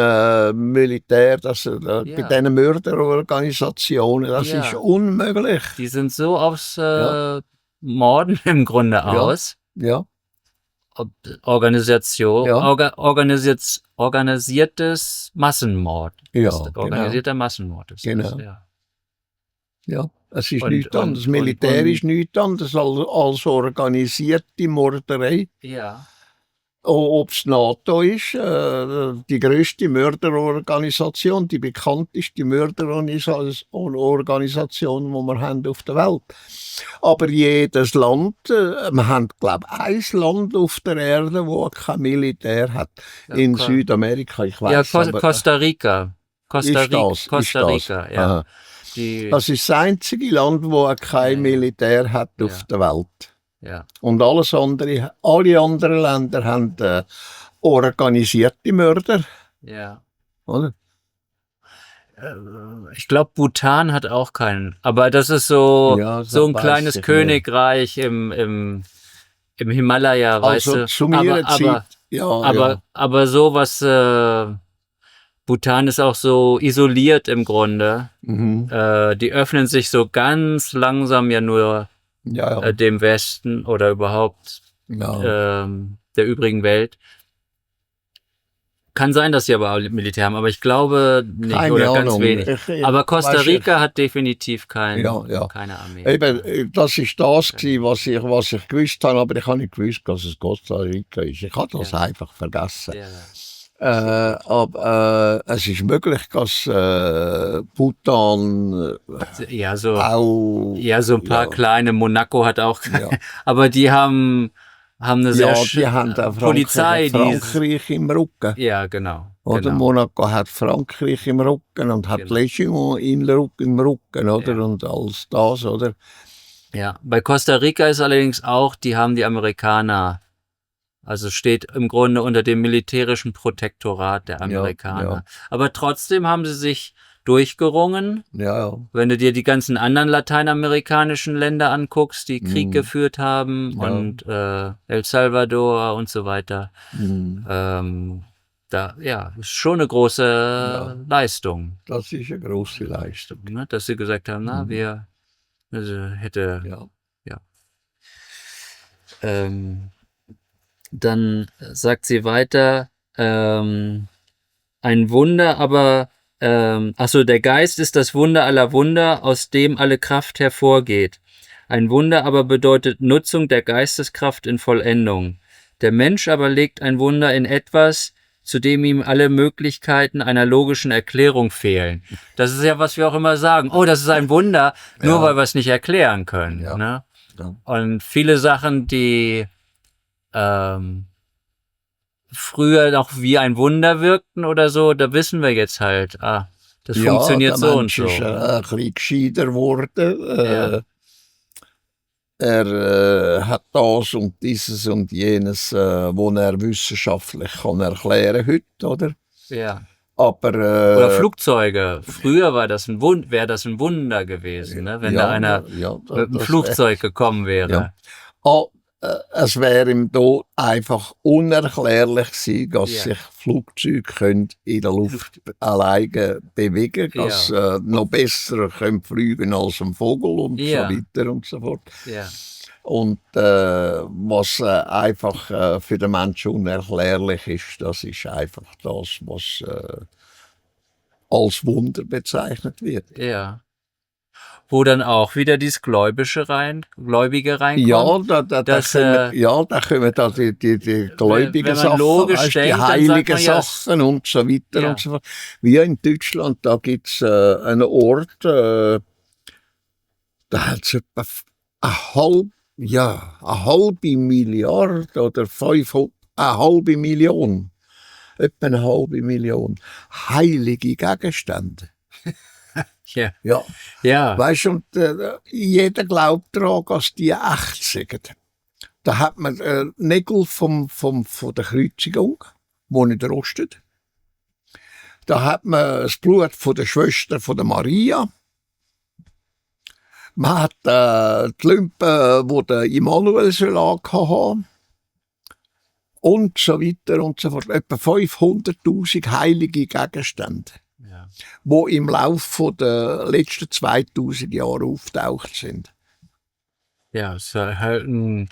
Speaker 2: Militär, bei diesen Mörderorganisationen, das
Speaker 1: Ja.
Speaker 2: ist unmöglich.
Speaker 1: Die sind so aufs
Speaker 2: Ja.
Speaker 1: Morden im Grunde
Speaker 2: Ja.
Speaker 1: aus.
Speaker 2: Ja,
Speaker 1: Organisation,
Speaker 2: Ja.
Speaker 1: organisiertes Massenmord.
Speaker 2: Ja,
Speaker 1: Organisierter Massenmord ist
Speaker 2: Genau.
Speaker 1: das, ja.
Speaker 2: ja. Es ist
Speaker 1: Und-
Speaker 2: nichts anderes. Das
Speaker 1: und-
Speaker 2: Militär
Speaker 1: und-
Speaker 2: ist nichts anderes als organisierte Morderei.
Speaker 1: Ja.
Speaker 2: Ob es NATO ist, die grösste Mörderorganisation, die bekannteste Mörderorganisation, die wir haben auf der Welt. Aber jedes Land, wir haben, glaube ich, ein Land auf der Erde, das kein Militär hat.
Speaker 1: Ja,
Speaker 2: In
Speaker 1: klar.
Speaker 2: Südamerika, ich
Speaker 1: Ja,
Speaker 2: weiß aber,
Speaker 1: Costa Rica. Costa
Speaker 2: ist das,
Speaker 1: Costa
Speaker 2: ist das.
Speaker 1: Rica, ja.
Speaker 2: Aha.
Speaker 1: Die,
Speaker 2: Das ist das einzige Land, das kein
Speaker 1: Ja.
Speaker 2: Militär hat
Speaker 1: Ja.
Speaker 2: auf der Welt.
Speaker 1: ja.
Speaker 2: Und alle anderen Länder haben organisierte Mörder.
Speaker 1: Ja.
Speaker 2: Oder?
Speaker 1: Ich glaube, Bhutan hat auch keinen. Aber das ist so,
Speaker 2: Ja, das
Speaker 1: so ein
Speaker 2: weiß
Speaker 1: kleines
Speaker 2: ich
Speaker 1: Königreich im Himalaya, weißt
Speaker 2: Also
Speaker 1: du.
Speaker 2: zu meiner Zeit,
Speaker 1: Aber sowas, Bhutan ist auch so isoliert im Grunde.
Speaker 2: Mhm.
Speaker 1: Die öffnen sich so ganz langsam ja nur
Speaker 2: Ja.
Speaker 1: dem Westen oder überhaupt
Speaker 2: Ja.
Speaker 1: der übrigen Welt. Kann sein, dass sie aber auch Militär haben, aber ich glaube nicht
Speaker 2: Keine
Speaker 1: oder ganz
Speaker 2: Ahnung.
Speaker 1: wenig. Aber Costa
Speaker 2: Weißt du,
Speaker 1: Rica hat definitiv keine Armee.
Speaker 2: Eben, das ist das gewesen, was ich gewusst habe, aber ich habe nicht gewusst, dass es Costa Rica ist. Ich habe das einfach vergessen.
Speaker 1: Ja.
Speaker 2: Aber es ist möglich, dass Bhutan
Speaker 1: Ja, so
Speaker 2: auch...
Speaker 1: ein paar kleine, Monaco hat auch,
Speaker 2: Ja.
Speaker 1: aber die haben eine sehr
Speaker 2: die haben auch
Speaker 1: Polizei,
Speaker 2: Frankreich im Rücken.
Speaker 1: ja, genau.
Speaker 2: Oder
Speaker 1: genau.
Speaker 2: Monaco hat Frankreich im Rücken und hat
Speaker 1: Genau.
Speaker 2: Legion im Rücken, oder?
Speaker 1: Ja.
Speaker 2: Und alles das, oder?
Speaker 1: Ja, bei Costa Rica ist allerdings auch, die haben die Amerikaner, also steht im Grunde unter dem militärischen Protektorat der Amerikaner.
Speaker 2: ja.
Speaker 1: Aber trotzdem haben sie sich durchgerungen.
Speaker 2: Ja,
Speaker 1: Wenn du dir die ganzen anderen nostamerikanischen Länder anguckst, die Krieg geführt haben
Speaker 2: Ja.
Speaker 1: und El Salvador und so weiter, ist schon eine große Leistung,
Speaker 2: das ist eine grosse Leistung.
Speaker 1: ne? Dass sie gesagt haben, dann sagt sie weiter, ein Wunder, aber der Geist ist das Wunder aller Wunder, aus dem alle Kraft hervorgeht. Ein Wunder aber bedeutet Nutzung der Geisteskraft in Vollendung. Der Mensch aber legt ein Wunder in etwas, zu dem ihm alle Möglichkeiten einer logischen Erklärung fehlen. Das ist ja, was wir auch immer sagen. Oh, das ist ein Wunder, nur weil wir es nicht erklären können.
Speaker 2: Ja.
Speaker 1: Ne?
Speaker 2: Ja.
Speaker 1: Und viele Sachen, die früher noch wie ein Wunder wirkten oder so, da wissen wir jetzt halt, das funktioniert so und so.
Speaker 2: Der Mensch ist ein bisschen gescheiter geworden. Er hat das und dieses und jenes, was er wissenschaftlich kann erklären heute, oder?
Speaker 1: Ja.
Speaker 2: Aber,
Speaker 1: Oder Flugzeuge. Früher wäre das ein Wunder gewesen, ne? Wenn da einer mit einem Flugzeug gekommen wäre.
Speaker 2: Ja. Es wäre ihm da einfach unerklärlich gewesen, dass sich Flugzeuge können in der Luft alleine bewegen können, dass noch besser können fliegen als ein Vogel und so weiter und so fort.
Speaker 1: Ja.
Speaker 2: Und was einfach für den Menschen unerklärlich ist, das ist einfach das, was als Wunder bezeichnet wird.
Speaker 1: Ja. Wo dann auch wieder dieses Gläubige reinkommt.
Speaker 2: Da kommen da die gläubigen Sachen, die heiligen Sachen und so weiter und so fort. Wie in Deutschland, da gibt es einen Ort, da hat es etwa eine halbe Milliarde oder eine halbe Million, etwa eine halbe Million heilige Gegenstände.
Speaker 1: Ja.
Speaker 2: Weißt du, und jeder glaubt daran, dass die echt sind. Da hat man Nägel von der Kreuzigung, die nicht rostet. Da hat man das Blut von der Schwester von der Maria. Man hat die Lümpen, die der Immanuel anhatte. und so weiter und so fort. Etwa 500'000 heilige Gegenstände,
Speaker 1: Ja.
Speaker 2: die im Laufe der letzten 2000 Jahre auftaucht sind.
Speaker 1: Ja, es ist halt ein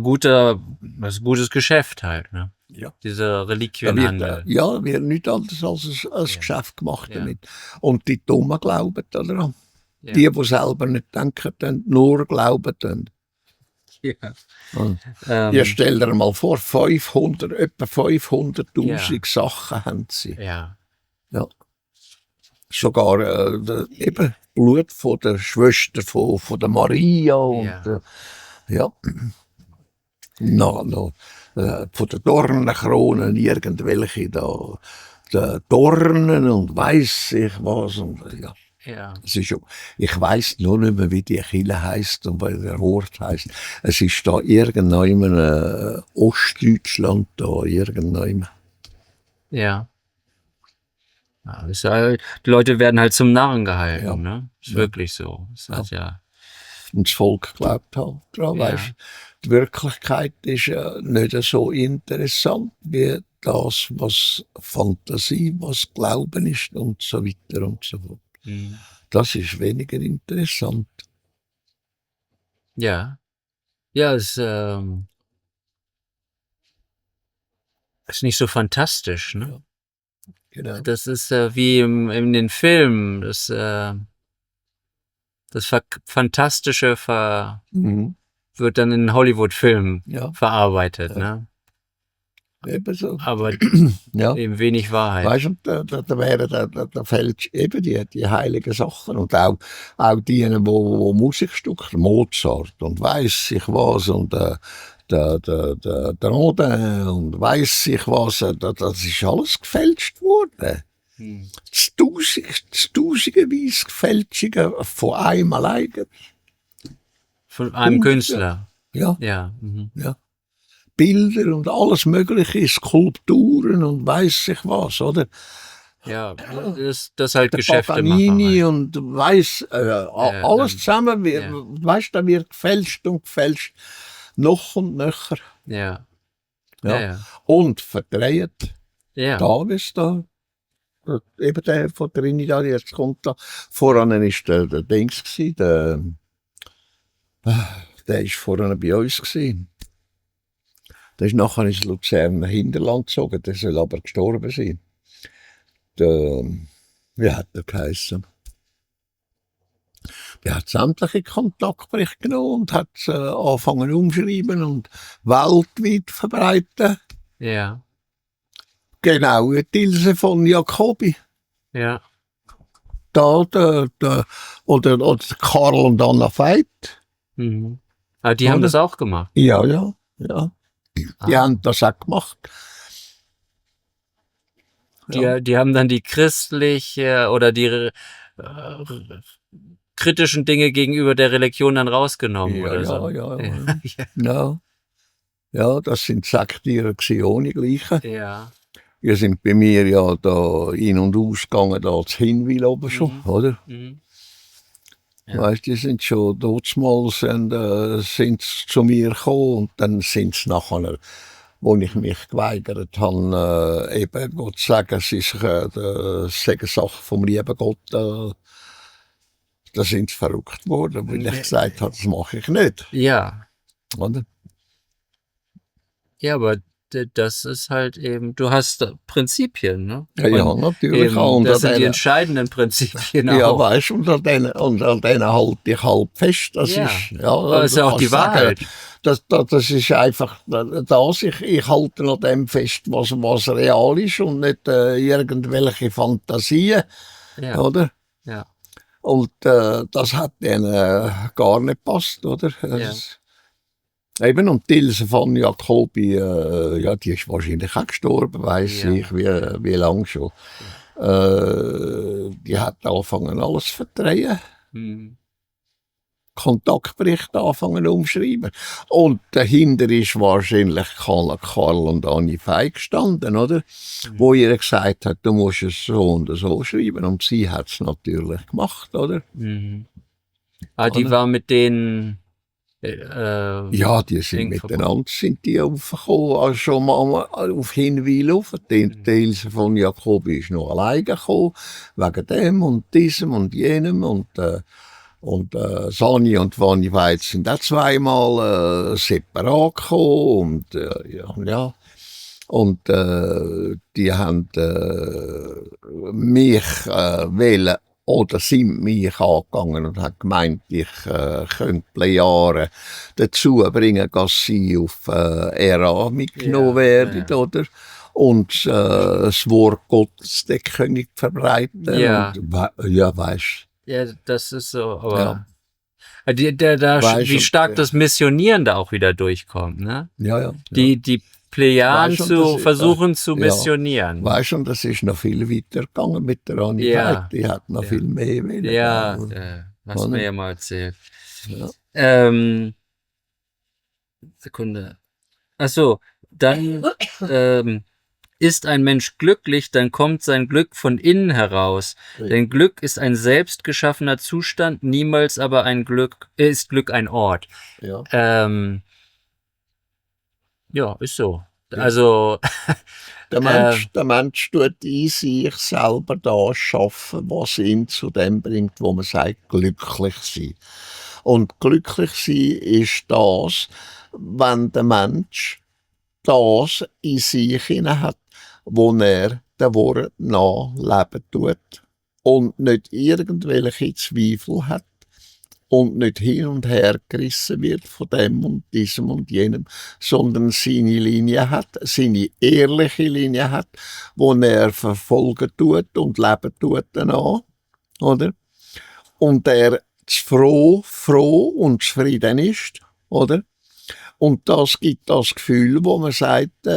Speaker 1: gutes Geschäft halt, ne?
Speaker 2: Ja.
Speaker 1: Dieser
Speaker 2: Da wird,
Speaker 1: Reliquienhandel.
Speaker 2: wird nichts anderes als ein Geschäft gemacht
Speaker 1: Ja.
Speaker 2: damit. Und die Dummen glauben daran.
Speaker 1: Ja.
Speaker 2: Die selber nicht denken, dann nur glauben. Dann.
Speaker 1: Ja.
Speaker 2: Ja. Ihr stellt dir mal vor, etwa 500'000 Sachen haben sie.
Speaker 1: Ja.
Speaker 2: Ja. Sogar eben Blut von der Schwester von der Maria und ja. No, von den Dornenkronen irgendwelche da, die Dornen und weiss ich was. Und, ja.
Speaker 1: Ja.
Speaker 2: Es ist, ich weiss nur nicht mehr, wie die Kirche heisst und wie der Ort heisst. Es ist da irgendwo in Ostdeutschland, da irgendwo.
Speaker 1: Ja. Ja, ist halt, die Leute werden halt zum Narren gehalten,
Speaker 2: Ja.
Speaker 1: ne? Ist wirklich so. Ist halt, ja.
Speaker 2: Und das Volk glaubt halt dran,
Speaker 1: Ja.
Speaker 2: weisst. Die Wirklichkeit ist nicht so interessant wie das, was Fantasie, was Glauben ist und so weiter und so fort.
Speaker 1: Mhm.
Speaker 2: Das ist weniger interessant.
Speaker 1: Ja. Ja, ist nicht so fantastisch, ne?
Speaker 2: Ja. Genau.
Speaker 1: Das ist wie in den Filmen, das Fantastische
Speaker 2: Mhm.
Speaker 1: wird dann in Hollywood-Filmen
Speaker 2: Ja,
Speaker 1: verarbeitet, ne?
Speaker 2: eben so.
Speaker 1: Aber
Speaker 2: Ja.
Speaker 1: eben wenig Wahrheit.
Speaker 2: Weißt du, da wären da fällt eben die heiligen Sachen und auch die, wo Musikstücke, Mozart und weiss ich was und der Rodin und weiss ich was, das ist alles gefälscht worden. Tausendeweise Fälschungen von einem alleine.
Speaker 1: Von einem Künstler.
Speaker 2: Ja,
Speaker 1: Ja. Mhm.
Speaker 2: ja. Bilder und alles Mögliche, Skulpturen und weiss ich was, oder?
Speaker 1: Ja, das halt
Speaker 2: Der
Speaker 1: Geschäfte
Speaker 2: Paganini
Speaker 1: machen.
Speaker 2: und weiss, alles zusammen,
Speaker 1: ja.
Speaker 2: weißt, da wird gefälscht und gefälscht, noch und nöcher.
Speaker 1: Ja.
Speaker 2: Ja.
Speaker 1: Ja.
Speaker 2: Und verdreht.
Speaker 1: Ja.
Speaker 2: Davis da, eben der von Trinidad, jetzt kommt da. Voran ist der Dings gsi, der ist voran bei uns gsi. Der ist nachher ins Luzerner Hinterland gezogen, der soll aber gestorben sein. Der, wie hat der geheissen? Der hat sämtliche Kontaktberichte genommen und hat angefangen umschreiben und weltweit verbreiten.
Speaker 1: Ja.
Speaker 2: Genau, die Ilse von Jacobi.
Speaker 1: Ja.
Speaker 2: Da, oder Karl und Anna Veit.
Speaker 1: Mhm. Aber die haben das auch gemacht.
Speaker 2: Ja. Die haben das auch gemacht.
Speaker 1: Die haben dann die christliche oder die kritischen Dinge gegenüber der Religion dann rausgenommen oder so.
Speaker 2: Ja, das sind Sektiere ohne Gleiche.
Speaker 1: Ja.
Speaker 2: Wir sind bei mir ja da in- und ausgegangen, da zu Hinwil oben schon, oder?
Speaker 1: Mhm. Ja.
Speaker 2: Weißt, die sind schon damals sind zu mir gekommen und dann sind sie nachher, wo ich mich geweigert habe, eben Gott zu sagen, es ist sagen Sachen vom lieben Gott, da sind sie verrückt worden, weil ich gesagt habe, das mache ich nicht.
Speaker 1: Ja.
Speaker 2: Oder?
Speaker 1: Ja, aber das ist halt eben, du hast Prinzipien, ne?
Speaker 2: Ja, natürlich.
Speaker 1: Eben, das sind die entscheidenden Prinzipien auch.
Speaker 2: Ja, weißt du, und an denen halte ich halt fest. Das ist,
Speaker 1: das ist auch die Wahrheit.
Speaker 2: Das ist einfach das. Ich halte an dem fest, was real ist und nicht irgendwelche Fantasien, oder?
Speaker 1: Ja.
Speaker 2: Und das hat denen gar nicht gepasst, oder? Eben, und die Ilse von Jacobi, die ist wahrscheinlich auch gestorben, weiss ich, wie lange schon. Die hat angefangen, alles zu verdrehen.
Speaker 1: Mhm.
Speaker 2: Kontaktberichte anfangen umschreiben. Und dahinter ist wahrscheinlich Karl und Anni Veit gestanden, oder? Wo ihr gesagt hat, du musst es so und so schreiben. Und sie hat es natürlich gemacht, oder?
Speaker 1: Mhm. Ah, die war mit denen
Speaker 2: Ja, die sind miteinander sind die aufgekommen, also schon mal auf Hinweil auf. Die Ilse von Jacobi ist noch alleine gekommen, wegen dem und diesem und jenem und Sani und Vanni Weitz sind auch zweimal separat gekommen und ja. Und die haben mich wählen oder sind mich angegangen und haben gemeint, ich könnte Plejaren dazu bringen, dass sie auf RA mitgenommen werden, oder? Und das Wort Gottes der König verbreiten.
Speaker 1: Ja.
Speaker 2: Und, weißt du.
Speaker 1: Ja, das ist so, aber
Speaker 2: Ja.
Speaker 1: wie stark das Missionieren da auch wieder durchkommt, ne?
Speaker 2: Ja.
Speaker 1: Die Plejaren
Speaker 2: Weißt du,
Speaker 1: zu
Speaker 2: das-
Speaker 1: versuchen zu
Speaker 2: ja.
Speaker 1: missionieren.
Speaker 2: Weißt du, und das ist noch viel weiter gegangen mit der Anni
Speaker 1: Ja.
Speaker 2: Veit. Die hat noch viel mehr wollen.
Speaker 1: Ja,
Speaker 2: oder?
Speaker 1: hast mir ja mal erzählt.
Speaker 2: Ja.
Speaker 1: Sekunde. Ach so, dann ist ein Mensch glücklich, dann kommt sein Glück von innen heraus. Denn Glück ist ein selbst geschaffener Zustand, niemals aber ist Glück ein Ort.
Speaker 2: Ja.
Speaker 1: Ja, ist so. Also
Speaker 2: Der Mensch tut in sich selber das schaffen, was ihn zu dem bringt, wo man sagt, glücklich sein. Und glücklich sein ist das, wenn der Mensch das in sich hinein hat, wo er der Wort nachleben tut und nicht irgendwelche Zweifel hat und nicht hin und her gerissen wird von dem und diesem und jenem, sondern seine Linie hat, seine ehrliche Linie hat, wo er verfolgen tut und leben tut danach, oder? Und er froh und zufrieden ist, oder? Und das gibt das Gefühl, wo man sagt,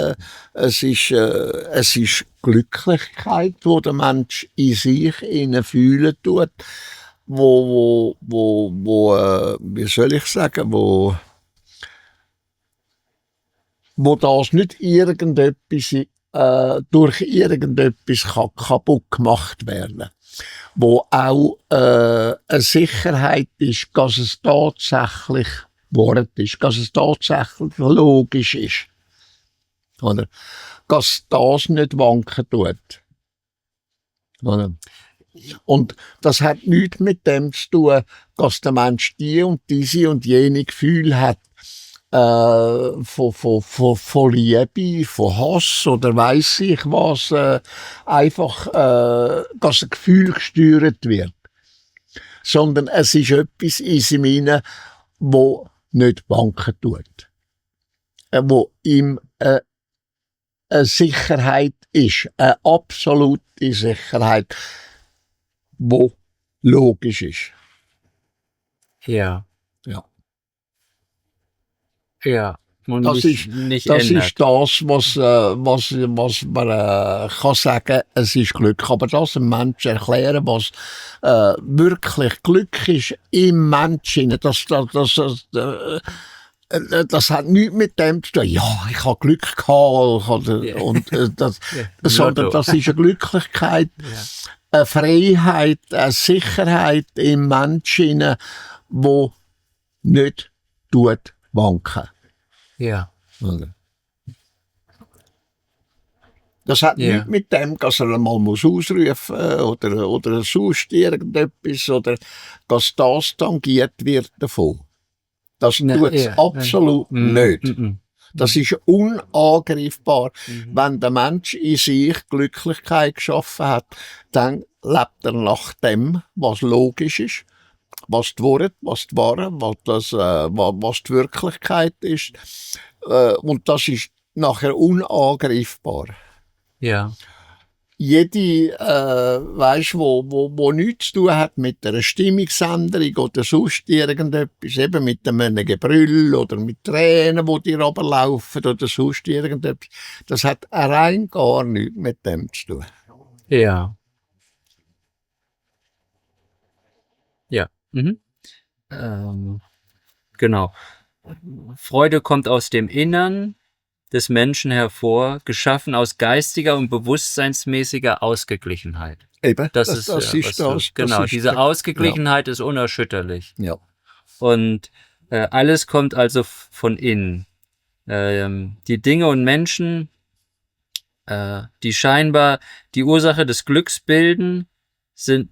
Speaker 2: es ist Glücklichkeit, wo der Mensch in sich fühlen tut, wie soll ich sagen, wo das nicht irgendetwas durch irgendetwas kaputt gemacht werden kann. Wo auch eine Sicherheit ist, dass es tatsächlich Wort ist, dass es tatsächlich logisch ist. Oder? Dass das nicht wanken tut. Oder? Und das hat nichts mit dem zu tun, dass der Mensch die und diese und jene Gefühle hat, von Liebe, von Hass oder weiss ich was, einfach, dass ein Gefühl gesteuert wird. Sondern es ist etwas in ihm hinein, wo nicht wanken tut. Wo ihm eine Sicherheit ist, eine absolute Sicherheit, wo logisch ist.
Speaker 1: ja. Und
Speaker 2: Das ist das, was man kann sagen, es ist Glück. Aber das einem Menschen erklären, was wirklich Glück ist im Menschen, das hat nichts mit dem zu tun. Ja, ich habe Glück gehabt. Sondern das ist eine Glücklichkeit, eine Freiheit, eine Sicherheit im Menschen, die nicht wanken.
Speaker 1: Ja.
Speaker 2: Das hat nichts mit dem, dass er einmal ausrufen muss oder sonst irgendetwas oder dass das tangiert wird davon. Das tut es absolut nicht. Das ist unangreifbar. Wenn der Mensch in sich Glücklichkeit geschaffen hat, dann lebt er nach dem, was logisch ist, was die Worte, was die Wahrheit, was die Wirklichkeit ist. Und das ist nachher unangreifbar.
Speaker 1: Ja.
Speaker 2: Jede, wo nichts zu tun hat mit einer Stimmungsänderung oder sonst irgendetwas, eben mit einem Gebrüll oder mit Tränen, die dir runterlaufen oder sonst irgendetwas, das hat rein gar nichts mit dem zu tun.
Speaker 1: Ja. Genau. Freude kommt aus dem Innern des Menschen hervor, geschaffen aus geistiger und bewusstseinsmäßiger Ausgeglichenheit.
Speaker 2: Eben,
Speaker 1: das ist das. Genau, diese Ausgeglichenheit ist unerschütterlich.
Speaker 2: Ja.
Speaker 1: Und Alles kommt also von innen. Die Dinge und Menschen, die scheinbar die Ursache des Glücks bilden, sind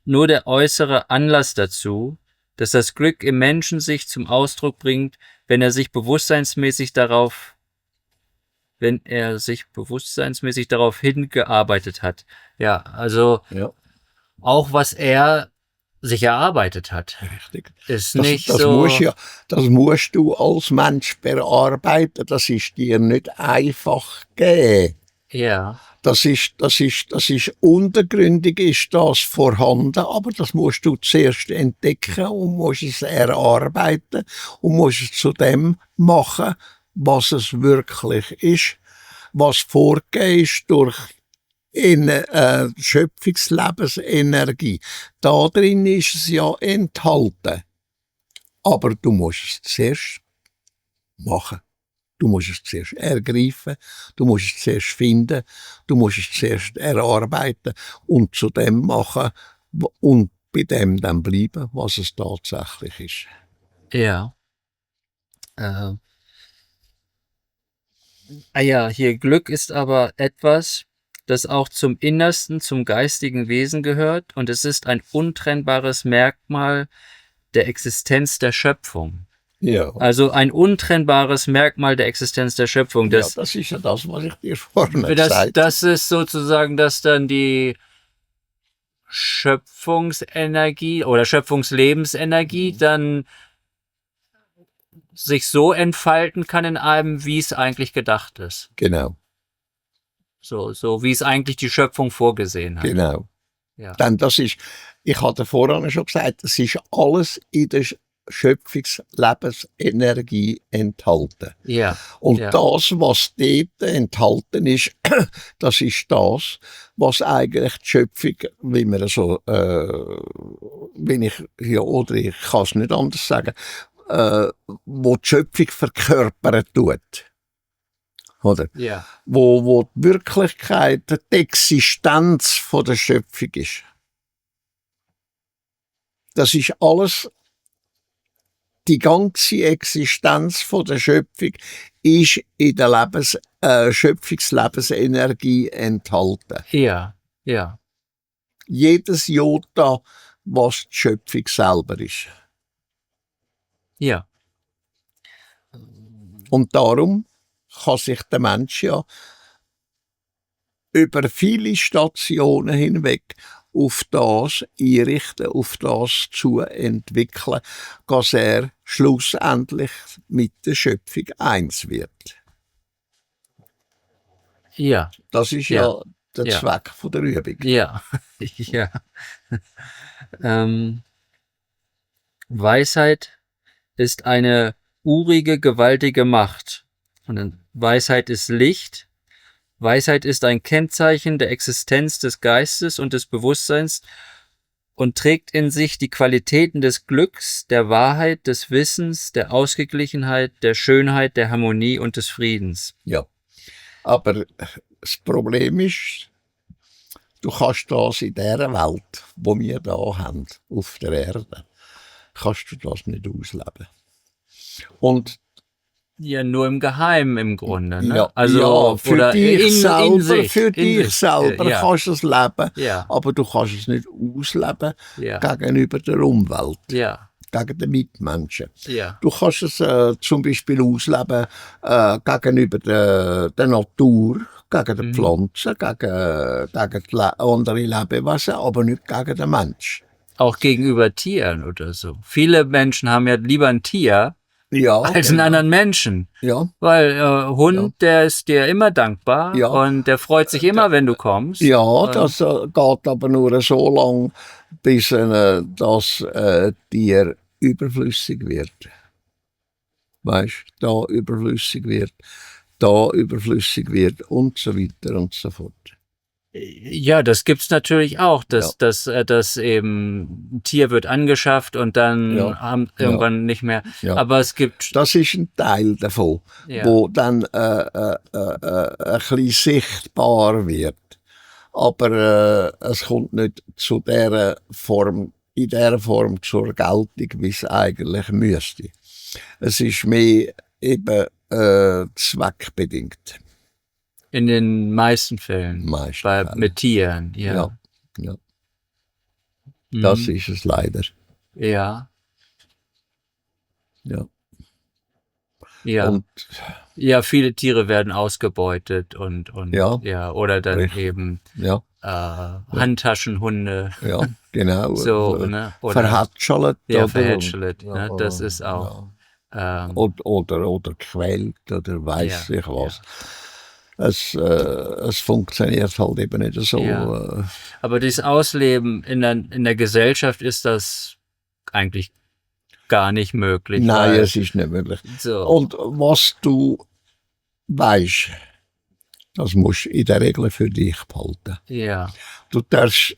Speaker 1: nur der äußere Anlass dazu, dass das Glück im Menschen sich zum Ausdruck bringt, wenn er sich bewusstseinsmäßig darauf hingearbeitet hat. Ja, also
Speaker 2: Ja,
Speaker 1: auch was er sich erarbeitet hat,
Speaker 2: richtig.
Speaker 1: ist
Speaker 2: Das,
Speaker 1: nicht
Speaker 2: das,
Speaker 1: so.
Speaker 2: das musst du als Mensch bearbeiten. Das ist dir nicht einfach gegeben.
Speaker 1: Ja,
Speaker 2: Das ist untergründig ist das vorhanden, aber das musst du zuerst entdecken und musst es erarbeiten und musst es zu dem machen, was es wirklich ist, was vorgegeben ist durch Schöpfungslebensenergie. Da drin ist es ja enthalten, aber du musst es zuerst machen. Du musst es zuerst ergreifen, du musst es zuerst finden, du musst es zuerst erarbeiten und zu dem machen und bei dem dann bleiben, was es tatsächlich ist.
Speaker 1: ja. Ja, hier Glück ist aber etwas, das auch zum Innersten, zum geistigen Wesen gehört und es ist ein untrennbares Merkmal der Existenz der Schöpfung.
Speaker 2: Ja.
Speaker 1: Also ein untrennbares Merkmal der Existenz der Schöpfung.
Speaker 2: Das ist ja das, was ich dir vorhin gesagt habe.
Speaker 1: Das ist sozusagen, dass dann die Schöpfungsenergie oder Schöpfungslebensenergie dann sich so entfalten kann in einem, wie es eigentlich gedacht ist.
Speaker 2: Genau,
Speaker 1: So wie es eigentlich die Schöpfung vorgesehen hat.
Speaker 2: genau.
Speaker 1: Ja.
Speaker 2: Denn das ist, ich hatte vorhin schon gesagt, es ist alles in der Schöpfungslebensenergie enthalten.
Speaker 1: Ja.
Speaker 2: Und
Speaker 1: ja.
Speaker 2: das, was dort enthalten ist, das ist das, was eigentlich die Schöpfung, wie man so, oder ich kann es nicht anders sagen, wo die Schöpfung verkörpern tut. Oder?
Speaker 1: Ja.
Speaker 2: Wo die Wirklichkeit, die Existenz von der Schöpfung ist. Das ist alles, die ganze Existenz von der Schöpfung ist in der Schöpfungslebensenergie enthalten.
Speaker 1: Ja, ja.
Speaker 2: Jedes Jota, was die Schöpfung selber ist.
Speaker 1: Ja.
Speaker 2: Und darum kann sich der Mensch ja über viele Stationen hinweg auf das einrichten, auf das zu entwickeln, dass er schlussendlich mit der Schöpfung eins wird.
Speaker 1: Ja.
Speaker 2: Das ist ja der Zweck von der Übung.
Speaker 1: Ja. Ja. Weisheit ist eine urige, gewaltige Macht. Und Weisheit ist Licht. Weisheit ist ein Kennzeichen der Existenz des Geistes und des Bewusstseins und trägt in sich die Qualitäten des Glücks, der Wahrheit, des Wissens, der Ausgeglichenheit, der Schönheit, der Harmonie und des Friedens.
Speaker 2: Ja, aber das Problem ist, du kannst das in dieser Welt, die wir hier haben, auf der Erde, kannst du das nicht ausleben. Und
Speaker 1: ja, nur im Geheimen im Grunde. Ne?
Speaker 2: Ja,
Speaker 1: also
Speaker 2: für
Speaker 1: oder
Speaker 2: dich selber,
Speaker 1: für
Speaker 2: dich selber
Speaker 1: ja.
Speaker 2: kannst du es leben,
Speaker 1: Ja.
Speaker 2: aber du kannst es nicht ausleben
Speaker 1: Ja.
Speaker 2: gegenüber der Umwelt,
Speaker 1: Ja.
Speaker 2: gegen den Mitmenschen.
Speaker 1: Ja.
Speaker 2: Du kannst es zum Beispiel ausleben gegenüber der Natur, gegen die Pflanzen, gegen die andere Lebewesen, aber nicht gegen den Menschen.
Speaker 1: Auch gegenüber Tieren oder so. Viele Menschen haben ja lieber ein Tier als einen anderen Menschen.
Speaker 2: Ja.
Speaker 1: Weil Hund, der ist dir immer dankbar und der freut sich immer, wenn du kommst.
Speaker 2: Ja, das geht aber nur so lang, bis das Tier überflüssig wird. Weißt du, da überflüssig wird und so weiter und so fort.
Speaker 1: Ja, das gibt's natürlich auch, dass eben ein Tier wird angeschafft und dann haben irgendwann nicht mehr.
Speaker 2: Ja.
Speaker 1: Aber es gibt.
Speaker 2: Das ist ein Teil davon, wo dann ein bisschen sichtbar wird. Aber es kommt nicht zu in dieser Form zur Geltung, wie es eigentlich müsste. Es ist mehr eben zweckbedingt.
Speaker 1: In den meisten Fällen.
Speaker 2: Meist
Speaker 1: Mit Tieren, ja.
Speaker 2: Ja, ja. Das
Speaker 1: Mhm.
Speaker 2: ist es leider.
Speaker 1: Ja,
Speaker 2: Ja.
Speaker 1: ja.
Speaker 2: Und
Speaker 1: Ja, viele Tiere werden ausgebeutet und
Speaker 2: Ja,
Speaker 1: oder dann
Speaker 2: richtig.
Speaker 1: eben
Speaker 2: ja,
Speaker 1: Handtaschenhunde,
Speaker 2: ja, genau.
Speaker 1: so, ne? Oder
Speaker 2: Verhätschelt,
Speaker 1: ja,
Speaker 2: oder?
Speaker 1: verhätschelt, ne? Das ist auch,
Speaker 2: Ja.
Speaker 1: ähm,
Speaker 2: Oder quält, oder weiß
Speaker 1: ja,
Speaker 2: ich was. Es funktioniert halt eben nicht so.
Speaker 1: ja. Aber dieses Ausleben in der Gesellschaft ist das eigentlich gar nicht möglich,
Speaker 2: Nein,
Speaker 1: weil
Speaker 2: es ist nicht möglich.
Speaker 1: so,
Speaker 2: Und was du weißt, das musst du in der Regel für dich behalten.
Speaker 1: ja,
Speaker 2: Du darfst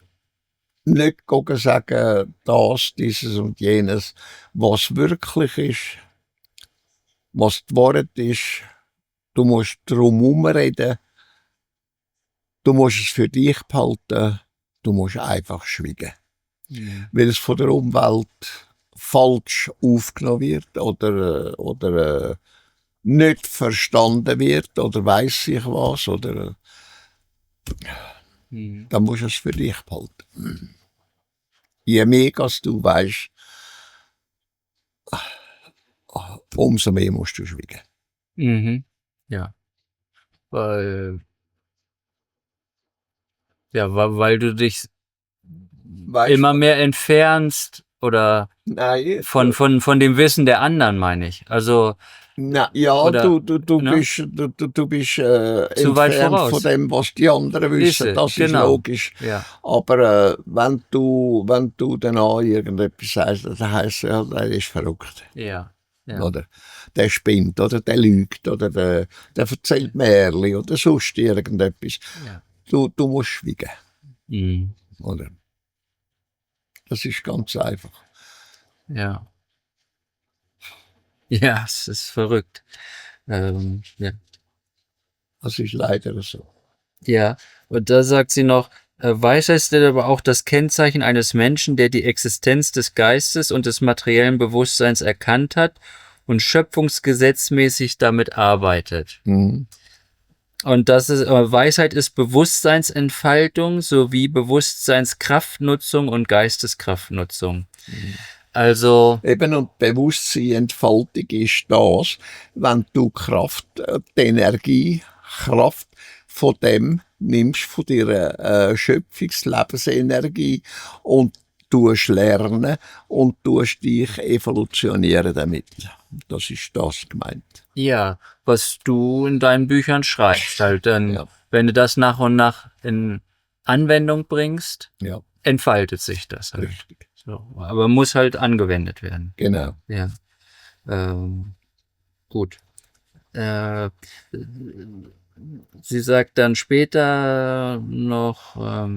Speaker 2: nicht gucken, sagen, das, dieses und jenes, was wirklich ist, was die Wahrheit ist. Du musst drum herumreden, du musst es für dich behalten, du musst einfach schweigen. Weil es von der Umwelt falsch aufgenommen wird oder nicht verstanden wird oder weiss ich was, oder dann musst du es für dich behalten. Je mehr als du weißt, umso mehr musst du schweigen.
Speaker 1: mhm. Ja, weil weil du dich
Speaker 2: Weißt
Speaker 1: immer
Speaker 2: du?
Speaker 1: mehr entfernst oder
Speaker 2: Nein,
Speaker 1: von dem Wissen der anderen, meine ich. Also,
Speaker 2: na, ja,
Speaker 1: oder,
Speaker 2: du
Speaker 1: ne?
Speaker 2: bist
Speaker 1: Zu weit
Speaker 2: entfernt von
Speaker 1: voraus.
Speaker 2: dem, was die anderen wissen.
Speaker 1: Ist
Speaker 2: Das ist
Speaker 1: genau.
Speaker 2: logisch.
Speaker 1: Ja,
Speaker 2: Aber wenn du dann auch irgendetwas sagst, dann heisst es, ja, der ist verrückt.
Speaker 1: ja, ja.
Speaker 2: Oder der spinnt, oder der lügt, oder der erzählt Märchen, oder sonst irgendetwas.
Speaker 1: Ja.
Speaker 2: Du musst schweigen.
Speaker 1: Mhm.
Speaker 2: Oder? Das ist ganz einfach.
Speaker 1: Ja. Ja, es ist verrückt. Ja.
Speaker 2: Das ist leider so.
Speaker 1: Ja, und da sagt sie noch, Weisheit ist aber auch das Kennzeichen eines Menschen, der die Existenz des Geistes und des materiellen Bewusstseins erkannt hat und schöpfungsgesetzmäßig damit arbeitet.
Speaker 2: Mhm.
Speaker 1: Und Weisheit ist Bewusstseinsentfaltung sowie Bewusstseinskraftnutzung und Geisteskraftnutzung. Also,
Speaker 2: Eben, und Bewusstseinsentfaltung ist das, wenn du Kraft, die Energie, Kraft von dem nimmst, von deiner Schöpfungslebensenergie und tust lernen und tust dich evolutionieren damit. Das ist das gemeint.
Speaker 1: ja, was du in deinen Büchern schreibst, halt dann,
Speaker 2: Ja.
Speaker 1: wenn du das nach und nach in Anwendung bringst,
Speaker 2: Ja,
Speaker 1: entfaltet sich das halt.
Speaker 2: richtig.
Speaker 1: So, aber muss halt angewendet werden.
Speaker 2: Genau.
Speaker 1: Ja. Gut. Sie sagt dann später noch,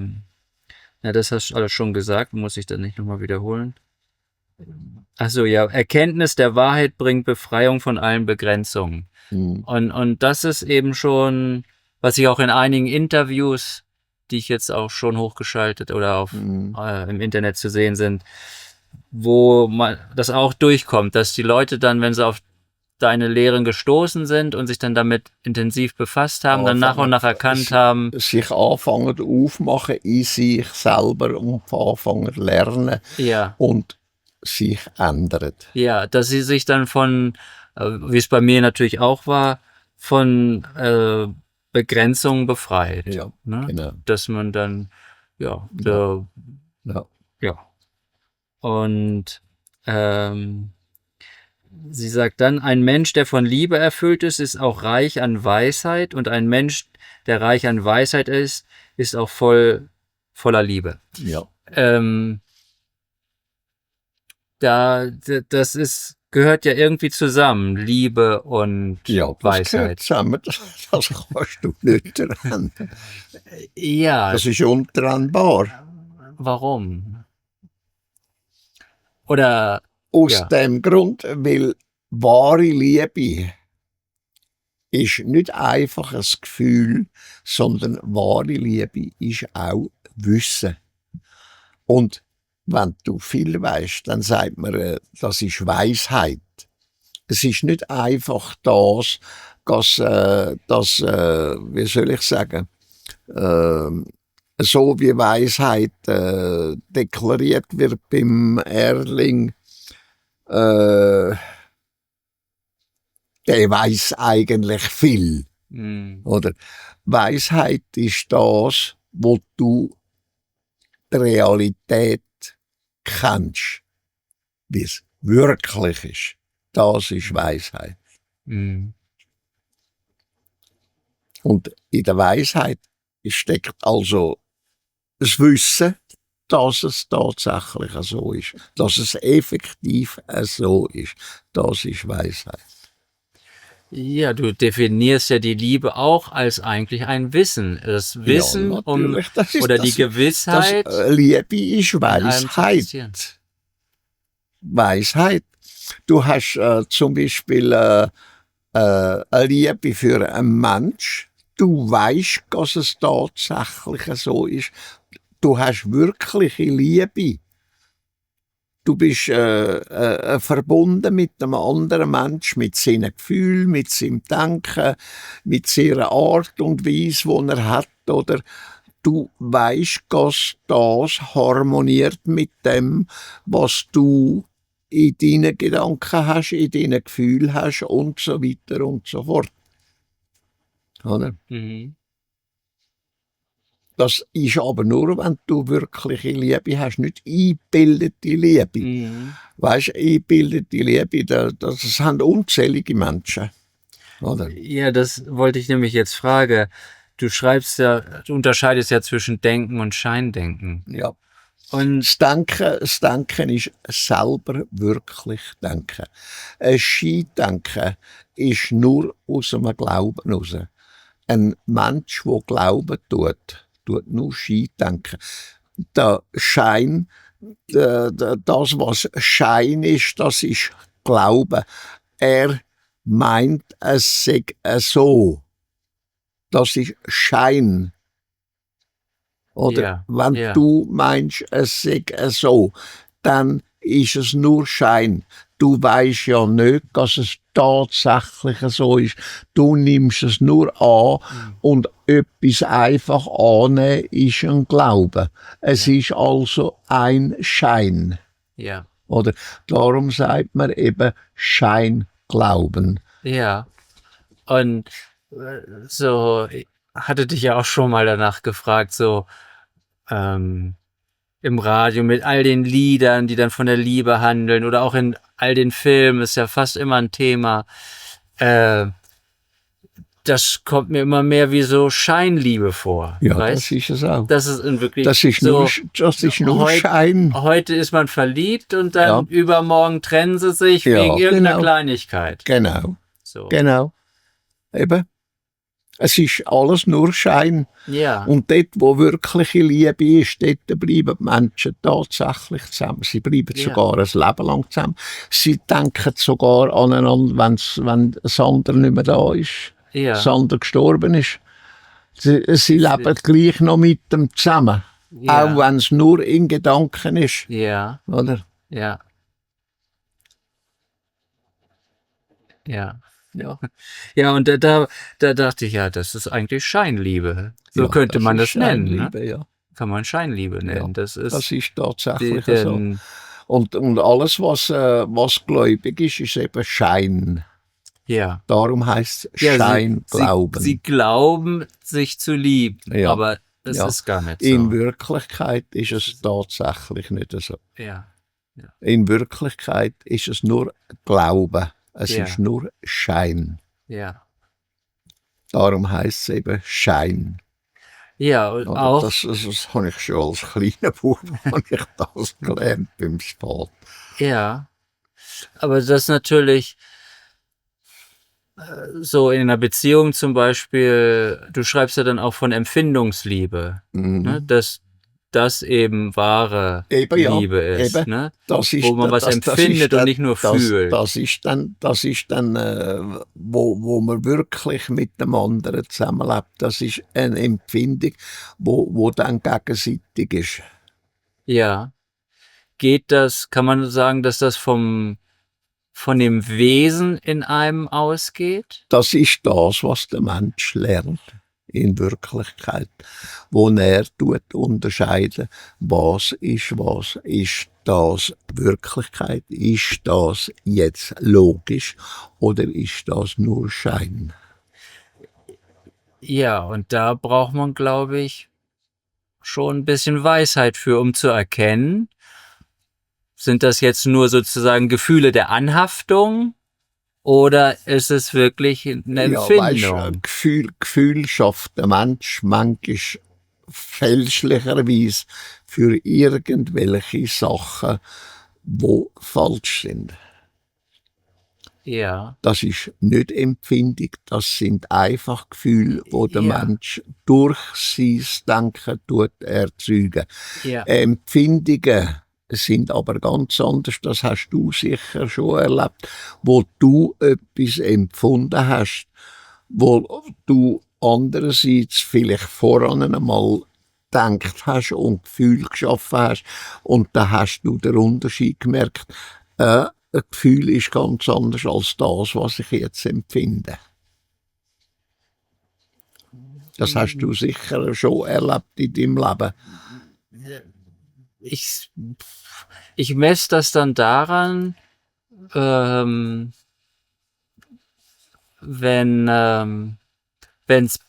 Speaker 1: das hast du alles schon gesagt, muss ich dann nicht nochmal wiederholen. Also ja, Erkenntnis der Wahrheit bringt Befreiung von allen Begrenzungen.
Speaker 2: Mhm.
Speaker 1: Und das ist eben schon, was ich auch in einigen Interviews, die ich jetzt auch schon hochgeschaltet oder im Internet zu sehen sind, wo das auch durchkommt, dass die Leute dann, wenn sie auf deine Lehren gestoßen sind und sich dann damit intensiv befasst haben, dann nach und nach erkannt haben,
Speaker 2: sich anfangen aufmachen in sich selber und anfangen lernen
Speaker 1: ja,
Speaker 2: und sich ändern.
Speaker 1: ja, dass sie sich dann von, wie es bei mir natürlich auch war, von Begrenzungen befreit.
Speaker 2: Ja,
Speaker 1: Ne?
Speaker 2: genau.
Speaker 1: Dass man dann, ja,
Speaker 2: Ja.
Speaker 1: ja. Und sie sagt dann, ein Mensch, der von Liebe erfüllt ist auch reich an Weisheit und ein Mensch, der reich an Weisheit ist auch voller Liebe.
Speaker 2: Ja.
Speaker 1: Gehört ja irgendwie zusammen, Liebe und
Speaker 2: Ja, das gehört
Speaker 1: Weisheit.
Speaker 2: zusammen. Das kannst du nicht trennen.
Speaker 1: Ja,
Speaker 2: Das ist untrennbar.
Speaker 1: warum? Oder,
Speaker 2: Aus
Speaker 1: ja,
Speaker 2: dem Grund, weil wahre Liebe ist nicht einfach ein Gefühl, sondern wahre Liebe ist auch Wissen. Und wenn du viel weißt, dann sagt man, das ist Weisheit. Es ist nicht einfach das, wie soll ich sagen, so wie Weisheit deklariert wird beim Erling, der weiß eigentlich viel. Oder Weisheit ist das, wo du die Realität kennst, wie es wirklich ist. Das ist Weisheit.
Speaker 1: Mhm.
Speaker 2: Und in der Weisheit steckt also das Wissen, dass es tatsächlich so ist. Dass es effektiv so ist. Das ist Weisheit.
Speaker 1: Ja, du definierst ja die Liebe auch als eigentlich ein Wissen. Das Wissen
Speaker 2: Ja, natürlich. Das ist,
Speaker 1: oder die Gewissheit,
Speaker 2: Liebe ist
Speaker 1: in allem zu existieren.
Speaker 2: Weisheit. Weisheit. Du hast zum Beispiel eine Liebe für einen Mensch. Du weißt, dass es tatsächlich so ist. Du hast wirkliche Liebe. Du bist verbunden mit einem anderen Mensch, mit seinen Gefühlen, mit seinem Denken, mit seiner Art und Weise, die er hat. Oder du weißt, dass das harmoniert mit dem, was du in deinen Gedanken hast, in deinen Gefühlen hast und so weiter und so fort. Oder?
Speaker 1: Mhm.
Speaker 2: Das ist aber nur, wenn du wirkliche Liebe hast, nicht eingebildete Liebe.
Speaker 1: Mhm.
Speaker 2: Weißt du, eingebildete Liebe, das haben unzählige Menschen. Oder?
Speaker 1: Ja, das wollte ich nämlich jetzt fragen. Du unterscheidest ja zwischen Denken und Scheindenken.
Speaker 2: Ja.
Speaker 1: Und
Speaker 2: Das Denken ist selber wirklich Denken. Ein Scheindenken ist nur aus einem Glauben raus. Ein Mensch, der Glauben tut nur Scheindenken. Der Schein, das, was Schein ist, das ist Glauben. Er meint, es sei so. Das ist Schein. Oder wenn du meinst, es sei so, dann ist es nur Schein. Du weißt ja nicht, dass es tatsächlich so ist. Du nimmst es nur an und etwas einfach annehmen ist ein Glaube. Es ist also ein Schein.
Speaker 1: Ja.
Speaker 2: Oder darum sagt man eben Scheinglauben.
Speaker 1: Ja. Und so, ich hatte dich ja auch schon mal danach gefragt, so im Radio mit all den Liedern, die dann von der Liebe handeln, oder auch in all den Filmen, ist ja fast immer ein Thema. Das kommt mir immer mehr wie so Scheinliebe vor.
Speaker 2: Ja,
Speaker 1: weißt?
Speaker 2: Das ist es auch.
Speaker 1: Das ist wirklich
Speaker 2: das ist
Speaker 1: so.
Speaker 2: Nur Schein.
Speaker 1: Heute ist man verliebt und dann übermorgen trennen sie sich wegen irgendeiner Kleinigkeit.
Speaker 2: Genau.
Speaker 1: So.
Speaker 2: Genau. Eben. Es ist alles nur Schein.
Speaker 1: Ja.
Speaker 2: Und dort, wo wirkliche Liebe ist, dort bleiben die Menschen tatsächlich zusammen. Sie bleiben sogar ein Leben lang zusammen. Sie denken sogar aneinander, wenn das andere nicht mehr da ist.
Speaker 1: Ja.
Speaker 2: Das andere gestorben ist. Sie leben gleich noch mit dem zusammen.
Speaker 1: Ja.
Speaker 2: Auch wenn es nur in Gedanken ist.
Speaker 1: Ja.
Speaker 2: Oder?
Speaker 1: Ja. Ja.
Speaker 2: Ja.
Speaker 1: Ja, und da dachte ich, ja, das ist eigentlich Scheinliebe. So könnte man das nennen. Ne?
Speaker 2: Ja.
Speaker 1: Kann man Scheinliebe nennen.
Speaker 2: Ja,
Speaker 1: das ist
Speaker 2: tatsächlich so. Und alles, was gläubig ist, ist eben Schein.
Speaker 1: Ja.
Speaker 2: Darum heißt es Scheinglauben.
Speaker 1: Sie glauben, sich zu lieben, aber es ist gar nicht so.
Speaker 2: In Wirklichkeit ist es tatsächlich nicht so.
Speaker 1: Ja.
Speaker 2: In Wirklichkeit ist es nur Glauben. Es ist nur Schein.
Speaker 1: Ja.
Speaker 2: Darum heisst es eben Schein.
Speaker 1: Ja, und auch.
Speaker 2: Das habe ich schon als kleiner Bub gelernt beim Sport.
Speaker 1: Ja. Aber das natürlich so in einer Beziehung zum Beispiel, du schreibst ja dann auch von Empfindungsliebe, ne? Dass das eben wahre Liebe ist,
Speaker 2: eben.
Speaker 1: Ne?
Speaker 2: Das ist,
Speaker 1: wo man was empfindet und nicht nur fühlt.
Speaker 2: Das ist dann wo man wirklich mit dem anderen zusammenlebt. Das ist eine Empfindung, wo dann gegenseitig ist.
Speaker 1: Ja. Kann man sagen, dass das vom von dem Wesen in einem ausgeht?
Speaker 2: Das ist das, was der Mensch lernt in Wirklichkeit, wo er tut unterscheiden, was ist das Wirklichkeit, ist das jetzt logisch oder ist das nur Schein?
Speaker 1: Ja, und da braucht man, glaube ich, schon ein bisschen Weisheit für, um zu erkennen, sind das jetzt nur sozusagen Gefühle der Anhaftung oder ist es wirklich eine
Speaker 2: Ja,
Speaker 1: Empfindung?
Speaker 2: weißt, Gefühl schafft der Mensch manchmal fälschlicherweise für irgendwelche Sachen, wo falsch sind.
Speaker 1: Ja,
Speaker 2: Das ist nicht Empfindung, das sind einfach Gefühle, wo der
Speaker 1: Ja.
Speaker 2: Mensch durch sein Denken erzeugen.
Speaker 1: ja,
Speaker 2: Empfindungen sind aber ganz anders, das hast du sicher schon erlebt, wo du etwas empfunden hast, wo du andererseits vielleicht voran einmal gedacht hast und Gefühl geschaffen hast und da hast du den Unterschied gemerkt. Ein Gefühl ist ganz anders als das, was ich jetzt empfinde. Das hast du sicher schon erlebt in deinem Leben.
Speaker 1: ich messe das dann daran, wenn es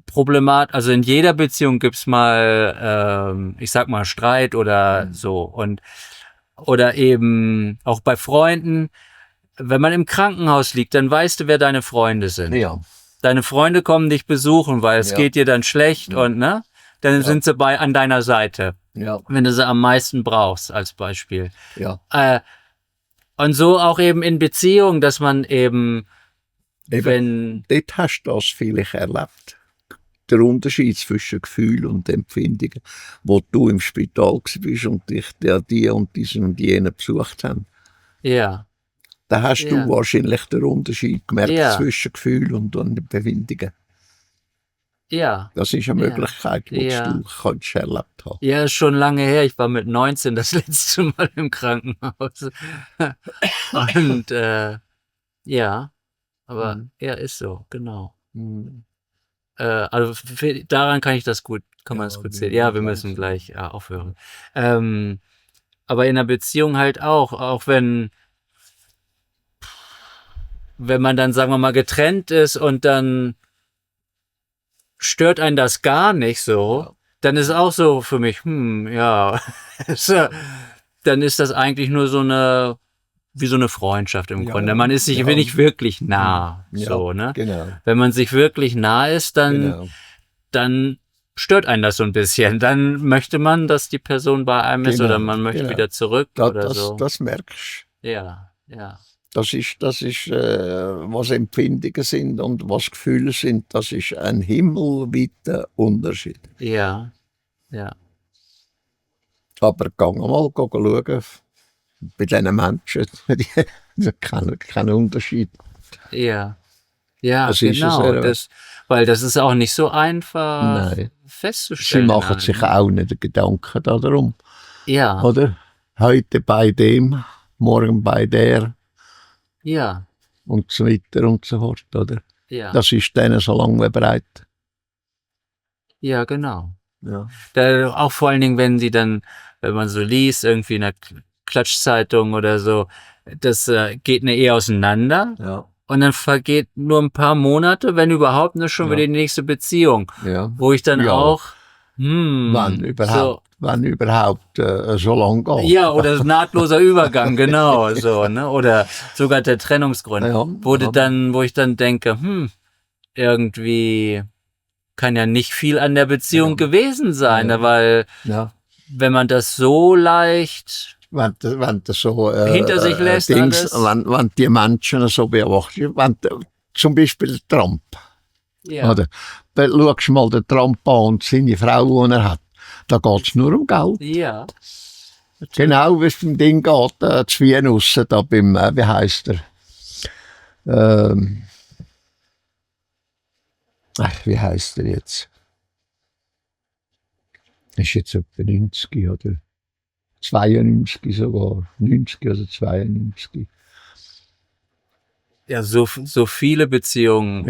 Speaker 1: problematisch, also in jeder Beziehung gibt's mal, ich sag mal, Streit oder so und oder eben auch bei Freunden, wenn man im Krankenhaus liegt, dann weißt du, wer deine Freunde sind.
Speaker 2: Ja.
Speaker 1: Deine Freunde kommen dich besuchen, weil es
Speaker 2: Ja.
Speaker 1: geht dir dann schlecht und ne, dann sind sie an deiner Seite,
Speaker 2: Ja.
Speaker 1: wenn du sie am meisten brauchst, als Beispiel.
Speaker 2: Ja.
Speaker 1: Und so auch eben in Beziehung, dass man eben,
Speaker 2: Eben. Dort hast du das vielleicht erlebt. Der Unterschied zwischen Gefühl und Empfindungen, wo du im Spital bist und dich die und diesen und jenen besucht haben.
Speaker 1: ja,
Speaker 2: Da hast
Speaker 1: Ja.
Speaker 2: du wahrscheinlich den Unterschied gemerkt
Speaker 1: Ja.
Speaker 2: zwischen Gefühl und Empfindungen.
Speaker 1: ja,
Speaker 2: Das ist eine
Speaker 1: Ja.
Speaker 2: Möglichkeit, die
Speaker 1: Ja.
Speaker 2: du kannst erlebt haben.
Speaker 1: ja, ist schon lange her. Ich war mit 19 das letzte Mal im Krankenhaus. Und ja, aber ja, ist so, genau. Also daran kann man das gut sehen. Ja, wir müssen gleich aufhören. Aber in einer Beziehung halt auch wenn man dann, sagen wir mal, getrennt ist und dann stört einen das gar nicht so, dann ist auch so für mich, ja, dann ist das eigentlich nur wie so eine Freundschaft im
Speaker 2: Ja,
Speaker 1: Grunde. Man ist sich nicht wirklich nah,
Speaker 2: Ja,
Speaker 1: so, ne?
Speaker 2: Genau.
Speaker 1: Wenn man sich wirklich nah ist,
Speaker 2: Genau.
Speaker 1: dann stört einen das so ein bisschen. Dann möchte man, dass die Person bei einem ist
Speaker 2: Genau,
Speaker 1: oder man möchte
Speaker 2: genau.
Speaker 1: wieder zurück oder so.
Speaker 2: Das merkst du.
Speaker 1: Ja.
Speaker 2: Das ist was Empfindungen sind und was Gefühle sind, das ist ein himmelweiter Unterschied.
Speaker 1: Ja.
Speaker 2: Aber gang mal schauen, bei diesen Menschen, die kein Unterschied.
Speaker 1: Ja,
Speaker 2: Das ist
Speaker 1: genau.
Speaker 2: es,
Speaker 1: Weil das ist auch nicht so einfach
Speaker 2: Nein. Sie
Speaker 1: festzustellen.
Speaker 2: machen sich auch nicht Gedanken darum.
Speaker 1: Ja,
Speaker 2: Oder? Heute bei dem, morgen bei der
Speaker 1: ja,
Speaker 2: und so weiter und so fort. Oder?
Speaker 1: ja.
Speaker 2: Das ist denen so lange bereit.
Speaker 1: Ja, genau.
Speaker 2: Ja.
Speaker 1: Auch vor allen Dingen, wenn man so liest, irgendwie in der Klatschzeitung oder so, das geht eine Ehe auseinander.
Speaker 2: Ja.
Speaker 1: Und dann vergeht nur ein paar Monate, wenn überhaupt, schon wieder die nächste Beziehung.
Speaker 2: Ja.
Speaker 1: Wo ich dann
Speaker 2: Ja.
Speaker 1: auch,
Speaker 2: Wann überhaupt so lange geht.
Speaker 1: Ja, oder nahtloser Übergang, genau, so, ne? Oder sogar der Trennungsgrund.
Speaker 2: Ja.
Speaker 1: Wo ich dann denke, irgendwie kann ja nicht viel an der Beziehung gewesen sein, weil
Speaker 2: Ja.
Speaker 1: wenn man das so leicht
Speaker 2: Wenn du so
Speaker 1: hinter sich lässt, alles.
Speaker 2: wenn die Menschen so beobachtest, zum Beispiel Trump,
Speaker 1: Ja,
Speaker 2: oder? Dann schaust du mal den Trump an und seine Frau, die er hat. Da geht es nur um Geld.
Speaker 1: ja,
Speaker 2: Genau wie es beim Ding geht, zu Wien raus, da beim, wie heisst er? Wie heisst er jetzt? Ist jetzt etwa 90 oder 92 sogar. 90 oder 92.
Speaker 1: ja, so viele Beziehungen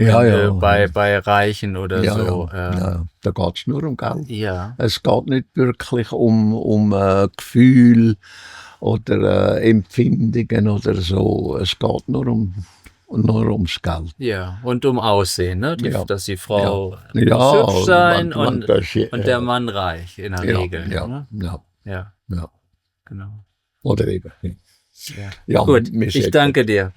Speaker 1: bei Reichen oder so.
Speaker 2: Da geht es nur um Geld.
Speaker 1: Ja.
Speaker 2: Es geht nicht wirklich um Gefühl oder Empfindungen oder so. Es geht nur ums Geld.
Speaker 1: Ja, und um Aussehen, ne? Dass die Frau muss
Speaker 2: Ja,
Speaker 1: hübsch sein und
Speaker 2: das,
Speaker 1: der Mann reich in der Regel.
Speaker 2: Ja,
Speaker 1: Ne?
Speaker 2: ja.
Speaker 1: Genau.
Speaker 2: Oder eben.
Speaker 1: Ja.
Speaker 2: Ja,
Speaker 1: Gut, ich danke dir.